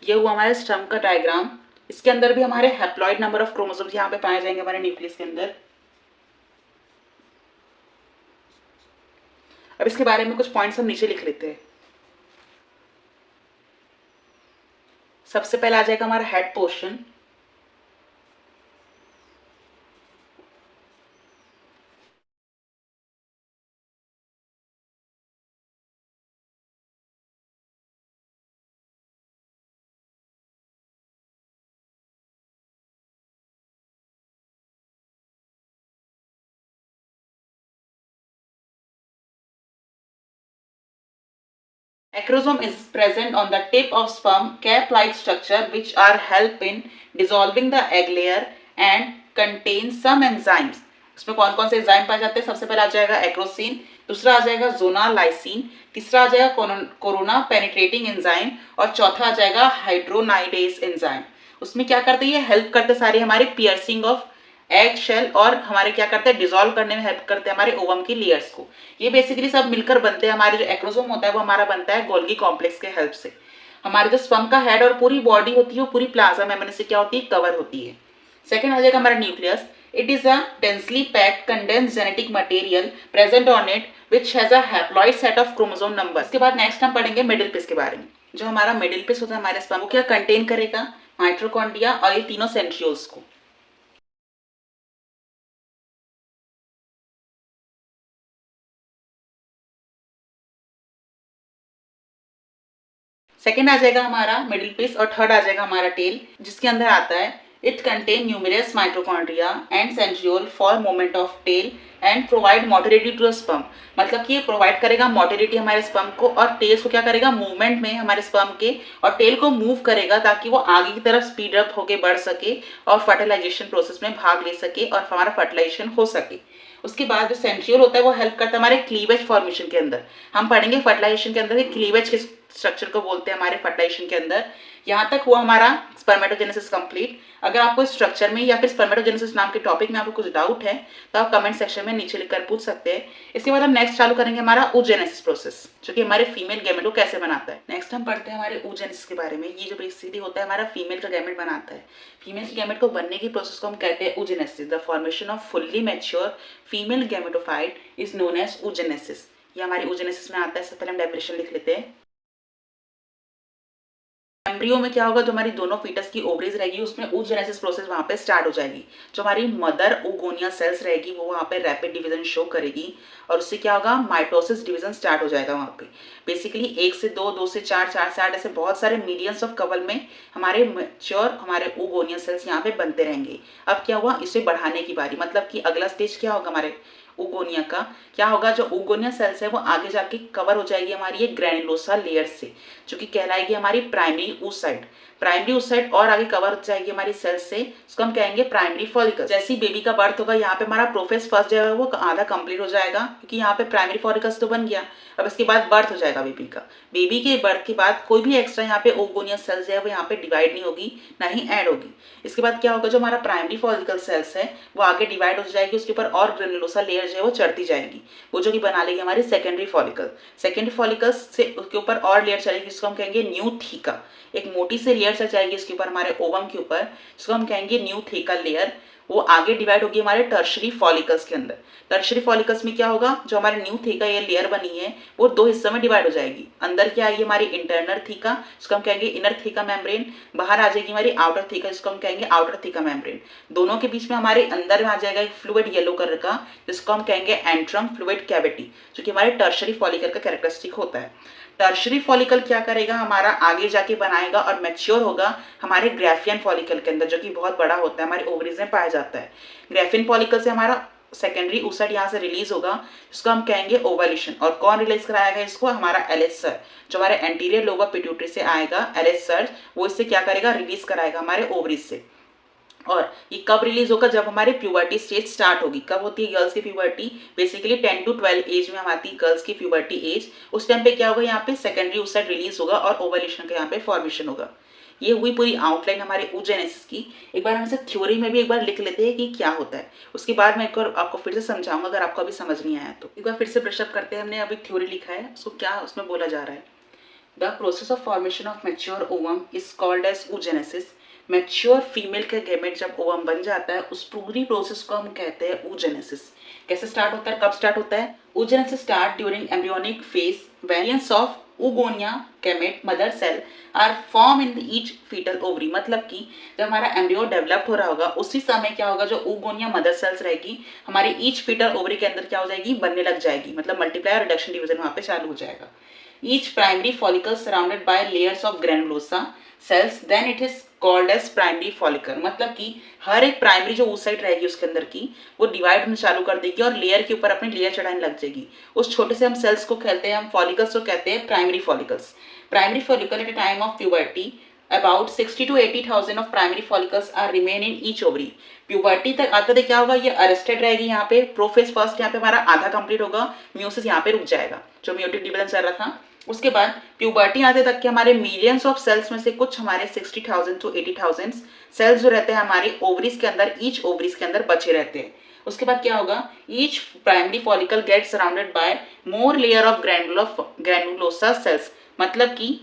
ये हुआ हमारे स्पर्म का डायग्राम। इसके अंदर भी हमारे हैप्लॉइड नंबर ऑफ क्रोमोसोम्स यहाँ पे पाए जाएंगे हमारे न्यूक्लियस के अंदर। अब इसके बारे में कुछ पॉइंट्स हम नीचे लिख लेते हैं। सबसे पहले आ जाएगा हमारा head portion, Acrosome is present on the tip of sperm cap-like structure which are help in dissolving the egg layer and contain some enzymes. इसमें कौन कौन से एंजाइम पाए जाते हैं? सबसे पहले आ जाएगा एक्रोसिन, दूसरा आ जाएगा जोना लाइसिन, तीसरा आ जाएगा कोरोना पेनिट्रेटिंग एंजाइम और चौथा आ जाएगा हाइड्रोनाइडेज एंजाइम। उसमें क्या करते हैं? ये हेल्प करते सारे हमारे पियर्सिंग ऑफ एग शेल और हमारे क्या करते हैं? डिसॉल्व करने में हेल्प करते हैं हमारे ओवम की लेयर्स को। ये बेसिकली सब मिलकर बनते हैं। हमारे जो एक्रोसोम होता है वो हमारा बनता है गोल्गी कॉम्प्लेक्स के हेल्प से। हमारे जो स्पर्म का हेड और पूरी बॉडी होती है वो पूरी प्लाज्मा मेम्ब्रेन से क्या होती है? कवर होती है। सेकेंड आ जाएगा हमारा nucleus. It is a densely packed condense genetic material present on it which has a haploid set of chromosome number. इसके बाद नेक्स्ट हम पढ़ेंगे मिडिल पीस के बारे में। जो हमारा मिडिल पीस होता है हमारे स्पर्म को क्या कंटेन करेगा? माइटोकॉन्ड्रिया और ये तीनों सेंट्रियोल्स को। सेकेंड आ जाएगा हमारा मिडिल पीस और थर्ड आ जाएगा हमारा टेल, जिसके अंदर आता है it contain numerous mitochondria and centriole for movement of tail and provide motility to sperm. मतलब कि ये प्रोवाइड करेगा मोटिलिटी हमारे स्पर्म को और टेल्स को क्या करेगा? मूवमेंट में हमारे स्पर्म के और टेल को मूव करेगा ताकि वो आगे की तरफ स्पीड अप होके बढ़ सके और फर्टिलाइजेशन प्रोसेस में भाग ले सके और हमारा फर्टिलाइजेशन हो सके। उसके बाद जो सेंट्रियोल होता है वो हेल्प करता है हमारे क्लीवेज फॉर्मेशन के अंदर। हम पढ़ेंगे फर्टिलाइजेशन के अंदर क्लीवेज किस स्ट्रक्चर को बोलते हैं हमारे फर्टिलाइजेशन के अंदर। यहाँ तक हुआ हमारा स्पर्मेटोजेनेसिस कंप्लीट। अगर आपको स्ट्रक्चर में या फिर स्पर्मेटोजेनेसिस नाम के टॉपिक में आपको कुछ डाउट है तो आप कमेंट सेक्शन में नीचे लिखकर पूछ सकते हैं। इसके बाद हम नेक्स्ट चालू करेंगे हमारा oogenesis प्रोसेस, जो कि हमारे फीमेल गैमेट को कैसे बनाता है। नेक्स्ट हम पढ़ते हैं हमारे oogenesis के बारे में। ये जो बेसिकली होता है हमारा फीमेल का गैमेट बनाता है। फीमेल के गैमेट को बनने की प्रोसेस को हम कहते हैं oogenesis। The formation of fully mature female gametophyte is known as oogenesis। ये हमारी oogenesis में आता है। सबसे पहले हम डेफिनेशन लिख लेते हैं। एम्ब्रियो में क्या होगा? जो हमारी दोनों फीटस की ओवरीज रहेगी उसमें oogenesis प्रोसेस वहाँ पे स्टार्ट हो जाएगी। जो हमारी मदर oogonia सेल्स रहेगी वो वहाँ पे रैपिड डिवीजन शो करेगी और उससे क्या होगा? माइटोसिस डिवीजन स्टार्ट हो जाएगा वहाँ पे। बेसिकली 1 से 2, 2 से 4, 4 से 8 ऐसे बहुत सारे मिलियंस ऑफ कवल में हमारे मैच्योर हमारे oogonia सेल्स यहाँ पे बनते रहेंगे। अब क्या हुआ? इसे बढ़ाने की बारी, मतलब कि अगला स्टेज क्या होगा हमारे oogonia का? क्या होगा? जो oogonia सेल्स है वो आगे जाके कवर हो जाएगी हमारी ये ग्रैनुलोसा लेयर से, जो कि कहलाएगी हमारी प्राइमरी oocyte। प्राइमरी oocyte और आगे कवर हो जाएगी हमारी सेल्स से, उसको हम कहेंगे प्राइमरी फॉलिकल। जैसे ही बेबी का बर्थ होगा यहाँ पे हमारा प्रोफेस फर्स्ट जो है वो आधा कंप्लीट हो जाएगा, क्योंकि यहाँ पे प्राइमरी फॉलिकल्स तो बन गया। अब इसके बाद बर्थ हो जाएगा बेबी का। बेबी के बर्थ के बाद कोई भी एक्स्ट्रा यहाँ पे oogonia सेल्स है वो यहाँ पे डिवाइड नहीं होगी, ना ही ऐड होगी। इसके बाद क्या होगा? जो हमारा प्राइमरी फॉलिकल सेल्स है वो आगे डिवाइड हो जाएगी, उसके ऊपर और ग्रेनुलोसा लेयर जो है वो चढ़ती जाएगी, वो जो कि बना लेगी हमारी सेकेंडरी फॉलिकल। सेकेंडरी फॉलिकल्स से उसके ऊपर और लेयर चलेगी जिसको हम कहेंगे न्यू थीका। एक मोटी सी लेयर चल जाएगी इसके ऊपर हमारे ओवम के ऊपर, जिसको हम कहेंगे न्यू थीका लेयर। वो आगे डिवाइड होगी हमारे टर्शरी फॉलिकल्स के अंदर। टर्शरी फॉलिकल्स में क्या होगा? जो हमारे न्यू थीका ये लेयर बनी है वो 2 हिस्सों में डिवाइड हो जाएगी। अंदर क्या आएगी हमारी इंटरनल थीका, जिसको हम कहेंगे इनर थीका मेम्ब्रेन। बाहर आ जाएगी हमारी आउटर थीका, जिसको हम कहेंगे आउटर थीका मेम्ब्रेन। दोनों के बीच में हमारे अंदर में आ जाएगा एक फ्लूइड येलो कलर का, जिसको हम कहेंगे एंट्रम फ्लूइड कैविटी, जो कि हमारे टर्शरी फॉलिकल का कैरेक्टरिस्टिक होता है। टर्शरी फॉलिकल क्या करेगा? हमारा आगे जाके बनाएगा और मैच्योर होगा हमारे ग्राफियन फॉलिकल के अंदर, जो कि बहुत बड़ा होता है, हमारे ओवरीज में पाया जाता है। ग्राफियन फॉलिकल से हमारा सेकेंडरी oocyte यहाँ से रिलीज होगा, जिसको हम कहेंगे ओवल्यूशन। और कौन रिलीज कराएगा इसको? हमारा एलेसर, जो हमारे एंटीरियर लोब ऑफ पिट्यूटरी से आएगा एलेसर, वो इससे क्या करेगा? रिलीज कराएगा हमारे ओवरीज से। और ये कब रिलीज होगा? जब हमारे प्यूबर्टी स्टेज स्टार्ट होगी। कब होती है गर्ल्स की प्यूबर्टी? बेसिकली 10 to 12 एज में हम आती है गर्ल्स की प्यूबर्टी एज। उस टाइम पे क्या होगा? यहाँ पे सेकेंडरी oocyte रिलीज होगा और ओवल्यूशन का यहाँ पे फॉर्मेशन होगा। ये हुई पूरी आउटलाइन हमारे oogenesis की। एक बार हम इसे थ्योरी में भी एक बार लिख लेते हैं कि क्या होता है, उसके बाद मैं एक बार आपको फिर से समझाऊंगा अगर आपको अभी समझ नहीं आया तो। एक बार फिर से ब्रशअप करते हैं। हमने अभी थ्योरी लिखा है, उसको क्या उसमें बोला जा रहा है? The process of formation of mature ovum is called as oogenesis। Mature female का गैमेट जब ओवम बन जाता है उस पूरी प्रोसेस को हम कहते हैं oogenesis। कैसे स्टार्ट होता है? कब स्टार्ट होता है? oogenesis start during embryonic phase variants of oogonia gamete mother cell are form in each fetal ovary. मतलब कि जब हमारा एम्ब्रियो डेवलप हो रहा होगा उसी समय क्या होगा? जो oogonia मदर सेल्स रहेगी हमारी ईच फीटल ओवरी के अंदर क्या हो जाएगी? बनने लग जाएगी, मतलब मल्टीप्लाई और रिडक्शन डिवीजन वहाँ पे चालू हो जाएगा। each primary follicle surrounded by layers of granulosa cells, then it is called as primary follicle। मतलब कि हर एक प्राइमरी जो oocyte रहेगी उसके अंदर की वो डिवाइड होना चालू कर देगी और लेयर के ऊपर अपनी लेयर चढ़ाने लग जाएगी। उस छोटे से हम सेल्स को कहते हैं, हम फॉलिकल्स को कहते हैं primary follicles. Primary follicle at a time of puberty about 60 to 80,000 of primary follicles are remain in each ovary। Puberty तक आते क्या होगा, ये अरेस्टेड रहेगी यहाँ पे। प्रोफेज फर्स्ट यहाँ पे हमारा आधा कंप्लीट होगा, म्यूसिस यहाँ पे रुक जाएगा जो म्यूटेड डिवीजन चल रहा था। उसके बाद प्यूबर्टी आते तक के हमारे मिलियंस ऑफ सेल्स में से कुछ हमारे 60,000 to 80,000 सेल्स जो रहते हैं हमारे ओवरीज के अंदर, ईच ओवरीज के अंदर बचे रहते हैं। उसके बाद क्या होगा, each primary follicle get surrounded by more layer of granulosa cells. मतलब कि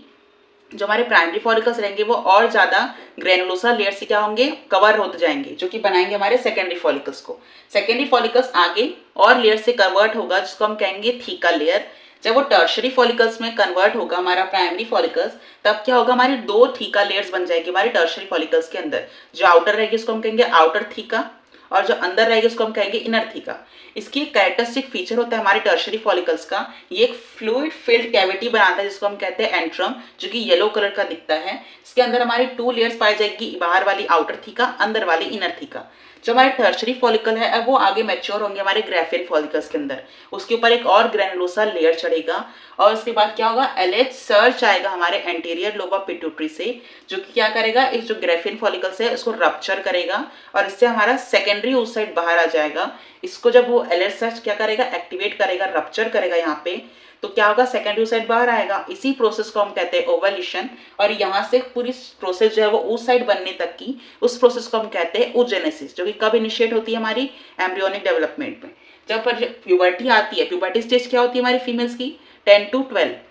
जो हमारे प्राइमरी फॉलिकल्स रहेंगे वो और ज्यादा ग्रेनुलोसा लेयर से क्या होंगे, कवर होते जाएंगे, जो कि बनाएंगे हमारे सेकेंडरी फॉलिकल्स को। सेकेंडरी फॉलिकल्स आगे और लेयर से कन्वर्ट होगा जिसको हम कहेंगे थीका लेयर। जब वो टर्शरी फॉलिकल्स में कन्वर्ट होगा हमारा प्राइमरी फॉलिकल्स, तब क्या होगा, हमारी दो थीका लेयर्स बन जाएगी हमारे टर्शरी फॉलिकल्स के अंदर। जो आउटर रहेगी उसको हम कहेंगे आउटर थीका और जो अंदर रहेगी उसको हम कहेंगे इनर थीका। इसकी एक कैरेक्टरिस्टिक फीचर होता है हमारे टर्शरी फॉलिकल्स का, ये एक फ्लूइड फिल्ड कैविटी बनाता है जिसको हम कहते हैं एंट्रम, जो कि येलो कलर का दिखता है। इसके अंदर हमारी 2 लेयर्स पाई जाएगी, बाहर वाली आउटर थीका, अंदर वाली इनर थीका। जो हमारे टर्शरी फॉलिकल है अब वो आगे मैच्योर होंगे हमारे ग्राफियन फॉलिकल्स के अंदर, उसके ऊपर एक और ग्रेनुलोसा लेयर चढ़ेगा और उसके बाद क्या होगा, एलएच सर्च आएगा हमारे एंटीरियर लोब ऑफ पिट्यूटरी से, जो कि क्या करेगा, इस जो ग्राफियन फॉलिकल्स है उसको रप्चर करेगा और इससे हमारा सेकेंडरी oocyte बाहर आ जाएगा। इसको जब वो एलएच सर्च क्या करेगा, एक्टिवेट करेगा, रप्चर करेगा यहाँ पे, तो क्या होगा, सेकेंडरी oocyte बाहर आएगा। इसी प्रोसेस को हम कहते हैं ओवल्यूशन और यहाँ से पूरी प्रोसेस जो है वो oocyte बनने तक की, उस प्रोसेस को हम कहते हैं oogenesis, जो कि कब इनिशिएट होती है हमारी एम्ब्रियोनिक डेवलपमेंट में। जब पर प्यूबर्टी आती है, प्यूबर्टी स्टेज क्या होती है हमारी फीमेल्स की 10 to 12।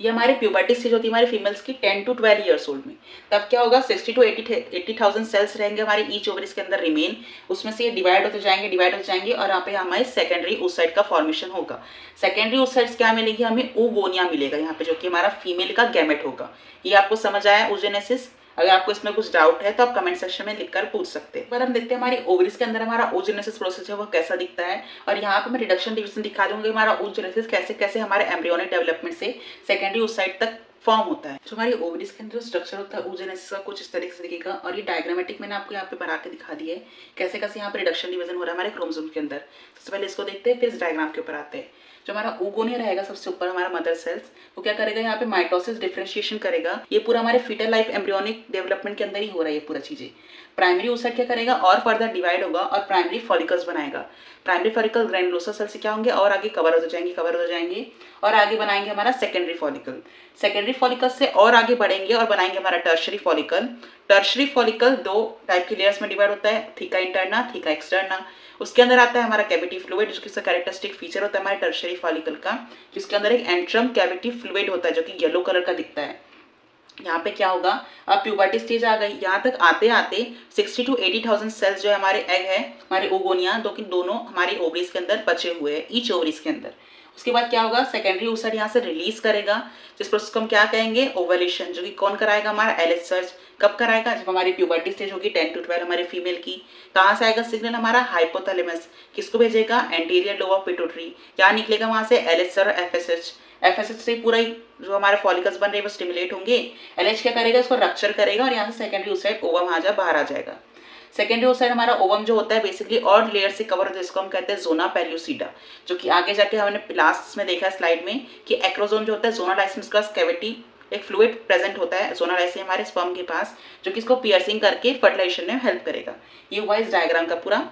ये हमारे प्यूबर्टी स्टेज होती है हमारे फीमेल्स की 10 to 12 ईयर्स ओल्ड में। तब क्या होगा, 60 to 80,000 सेल्स रहेंगे हमारे ईच ओवरीज के अंदर रिमेन। उसमें से ये डिवाइड होते जाएंगे और यहाँ पे हमारे सेकेंडरी oocyte का फॉर्मेशन होगा। सेकेंडरी oocytes क्या मिलेगी हमें, oogonia मिलेगा यहाँ पे, जो कि हमारा फीमेल का गैमेट होगा। ये आपको समझ आया oogenesis? अगर आपको इसमें कुछ डाउट है तो आप कमेंट सेक्शन में लिखकर पूछ सकते हैं। पर हम देखते हैं हमारी ओवरीज के अंदर हमारा oogenesis प्रोसेस है वो कैसा दिखता है, और यहाँ पे मैं रिडक्शन डिवीजन दिखा दूंगी हमारा oogenesis कैसे कैसे हमारे एम्ब्रियोनिक डेवलपमेंट से सेकेंडरी oocyte तक फॉर्म होता है। जो हमारी ओवरीज के अंदर स्ट्रक्चर होता है oogenesis का कुछ इस तरीके से दिखेगा, और ये डायग्रामेटिक मैंने आपको यहाँ पे बना के दिखा दिया है कैसे कैसे यहाँ पे रिडक्शन डिवीजन हो रहा है हमारे क्रोमोसोम के अंदर। सबसे पहले इसको देखते हैं, फिर इस डायग्राम के ऊपर आते हैं। जो हमारा oogonia रहेगा सबसे ऊपर हमारा मदर सेल्स, वो क्या करेगा, यहाँ पे माइटोसिस डिफरेंशिएशन करेगा। ये पूरा हमारे फीटल लाइफ एम्ब्रियोनिक डेवलपमेंट के अंदर ही हो रहा है ये पूरा चीजें। प्राइमरी oocyte क्या करेगा, और फर्दर डिवाइड होगा और प्राइमरी फॉलिकल्स बनाएगा। प्राइमरी फॉलिकल ग्रैनुलोसा सेल से क्या होंगे, और आगे कवर हो जाएंगे और आगे बनाएंगे हमारा सेकेंडरी फॉलिकल। सेकेंडरी फॉलिकल से और आगे बढ़ेंगे और बनाएंगे हमारा tertiary follicle. Tertiary follicle 2 type की लेयर्स में डिवाइड होता है, थीका इंटरना, थीका एक्सटर्ना। उसके अंदर आता है हमारा कैविटी फ्लूइड, जिसका कैरेक्टरिस्टिक फीचर होता है हमारे टर्शरी फॉलिकल का, जिसके अंदर एक एंट्रम कैविटी फ्लूइड होता है जो कि येलो कलर का दिखता है। यहाँ पे क्या होगा, अब प्यूबर्टी स्टेज आ गई। यहाँ तक आते आते 60 to 80,000 सेल्स जो है हमारे एग है हमारे oogonia, दोनों हमारी ओवरीज के अंदर बचे हुए हैं ईच ओवरीज के अंदर। उसके बाद क्या होगा, सेकेंडरी oocyte यहाँ से रिलीज करेगा, जिस प्रोसेस को हम क्या कहेंगे, ओवल्यूशन, जो कि कौन कराएगा, हमारा एलएच सर्च। कब कराएगा, जब हमारी प्यूबर्टी स्टेज होगी 10 to 12 हमारे फीमेल की। कहाँ से आएगा सिग्नल, हमारा हाइपोथैलेमस, किसको भेजेगा, एंटीरियर लोब ऑफ पिट्यूटरी। क्या निकलेगा वहां से, एलएच और एफएसएच। एफएसएच से पूरा ही जो हमारे फॉलिकल्स बन रहे हैं वो स्टिमुलेट होंगे। एलएच क्या करेगा, इसको रप्चर करेगा और यहाँ से सेकेंडरी oocyte ओवम बाहर आ जाएगा। सेकेंडरी oocyte हमारा ओवम जो होता है बेसिकली और लेयर से कवर होता है, इसको हम कहते हैं जोना पेल्यूसिडा, जो कि आगे जाके हमने लास्ट में देखा है स्लाइड में कि एक्रोजोम जो होता है, जोना लाइसिस का कैविटी एक फ्लूइड प्रेजेंट होता है जोना लाइसिस हमारे स्पर्म के पास, जो कि इसको पियर्सिंग करके फर्टिलाइजेशन में हेल्प करेगा। ये हुआ इस डायग्राम का पूरा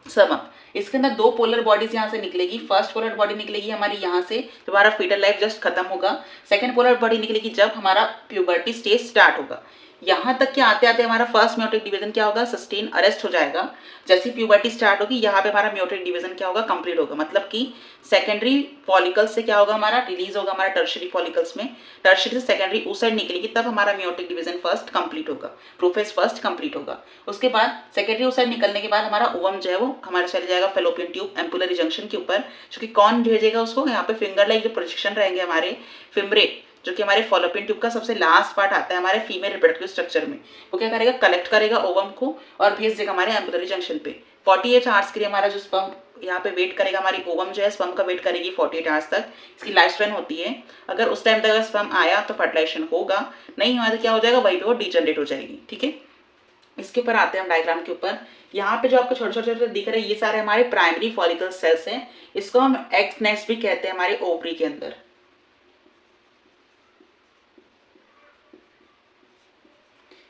सम अप। इसके अंदर 2 पोलर बॉडीज यहाँ से निकलेगी। फर्स्ट पोलर बॉडी निकलेगी हमारी यहाँ से जब हमारा फीटल लाइफ जस्ट खत्म होगा। सेकंड पोलर बॉडी निकलेगी जब हमारा प्यूबर्टी स्टेज स्टार्ट होगा। यहाँ तक के आते आते हमारा फर्स्ट म्योटिक डिवीजन क्या होगा, सस्टेन अरेस्ट हो जाएगा। जैसी प्यूबर्टी स्टार्ट होगी यहाँ पे हमारा म्योटिक डिवीजन क्या होगा, कंप्लीट होगा। मतलब कि सेकेंडरी फॉलिकल्स से क्या होगा, हमारा रिलीज होगा हमारा टर्शरी फॉलिकल्स में, टर्शरी से सेकेंडरी oocyte निकलेगी, तब हमारा म्योटिक डिवीजन फर्स्ट कंप्लीट होगा, प्रोफेज फर्स्ट कंप्लीट होगा। उसके बाद सेकेंडरी oocyte निकलने के बाद हमारा ओवम जो है वो हमारा चले जाएगा फेलोपियन ट्यूब एम्पुलरी जंक्शन के ऊपर, जो कि कौन भेजेगा उसको, यहाँ पे फिंगर लाइक जो प्रोजेक्शन रहेंगे हमारे फिम्ब्रे जो कि हमारे फॉलोपियन ट्यूब का सबसे लास्ट पार्ट आता है हमारे फीमेल रिप्रोडक्टिव स्ट्रक्चर में, वो क्या करेगा, कलेक्ट करेगा ओवम को और भेज देगा हमारे एम्पुलरी जंक्शन पे। 48 आवर्स के लिए हमारा जो स्पर्म यहाँ पे वेट करेगा, हमारी ओवम जो है स्पर्म का वेट करेगी 48 आवर्स तक, इसकी लाइफ स्पैन होती है। अगर उस टाइम तक अगर स्पर्म आया तो फर्टिलाइजेशन होगा, नहीं हुआ तो क्या हो जाएगा, वही पे वो डीजनरेट हो जाएगी। ठीक है, इसके ऊपर आते हैं हम डायग्राम के ऊपर। यहाँ पे जो आपको छोटे छोटे छोटे दिख रहे हैं ये सारे हमारे प्राइमरी फॉलिकल सेल्स हैं, इसको हम एक्स नेस्ट भी कहते हैं हमारे ओवरी के अंदर।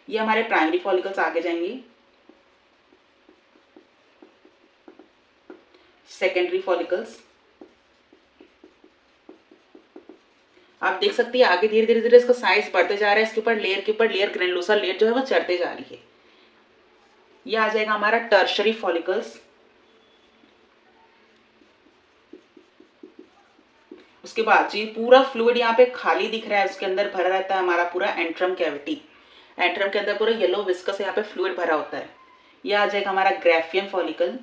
ये हमारे प्राइमरी फॉलिकल्स आगे जाएंगे, सेकेंडरी फॉलिकल्स आप देख सकती है आगे धीरे धीरे धीरे इसका साइज बढ़ते जा रहा है, इसके ऊपर लेयर ग्रेनुलोसा लेयर जो है वो चढ़ते जा रही है। ये आ जाएगा हमारा टर्शरी फॉलिकल्स। उसके बाद जी पूरा फ्लूइड यहाँ पे खाली दिख रहा है, उसके अंदर भरा रहता है हमारा पूरा एंट्रम कैविटी। एंट्रम के अंदर पूरा येलो विस्कस यहाँ पे फ्लूइड भरा होता है। ये आ जाएगा हमारा ग्राफियन फॉलिकल।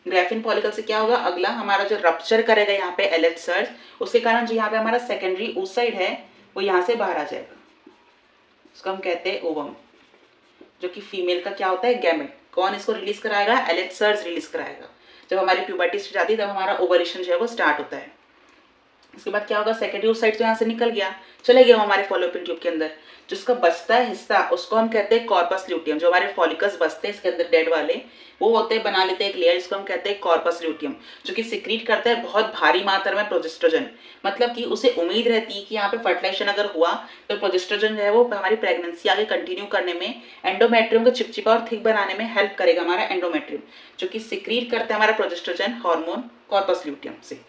ग्राफियन फॉलिकल से क्या होगा, अगला हमारा जो रप्चर करेगा यहाँ पे एलेट सर्ज, उसके कारण जो यहाँ पे हमारा सेकेंडरी oocyte है वो यहाँ से बाहर आ जाएगा, उसको हम कहते हैं ओवम, जो कि फीमेल का क्या होता है, गैमेट। कौन इसको रिलीज कराएगा, एलेट सर्ज रिलीज कराएगा। जब हमारी प्यूबर्टी स्टेज आती है तब हमारा ओवरेशन जो है वो स्टार्ट होता है। उसके बाद क्या होगा, सेकेंडरी oocyte तो यहाँ से निकल गया, चले गया हमारे फॉलोपियन ट्यूब के अंदर। जिसका बचता है हिस्सा उसको हम कहते हैं कॉर्पस ल्यूटियम। जो हमारे फॉलिकल्स बचते हैं इसके अंदर डेड वाले, वो होते हैं, बना लेते हैं एक लेयर, जिसको हम कहते हैं कॉर्पस ल्यूटियम, जो कि सिक्रीट करता है बहुत भारी मात्रा में प्रोजेस्ट्रोजन। मतलब कि उसे उम्मीद रहती है कि यहाँ पे फर्टिलाइजेशन अगर हुआ तो प्रोजेस्ट्रोजन जो है वो हमारी प्रेगनेंसी आगे कंटिन्यू करने में, एंडोमेट्रियम को चिपचिपा और थिक बनाने में हेल्प करेगा हमारा एंडोमेट्रियम, जो कि सिक्रीट करता है हमारा प्रोजेस्ट्रोजन हार्मोन कॉर्पस ल्यूटियम से।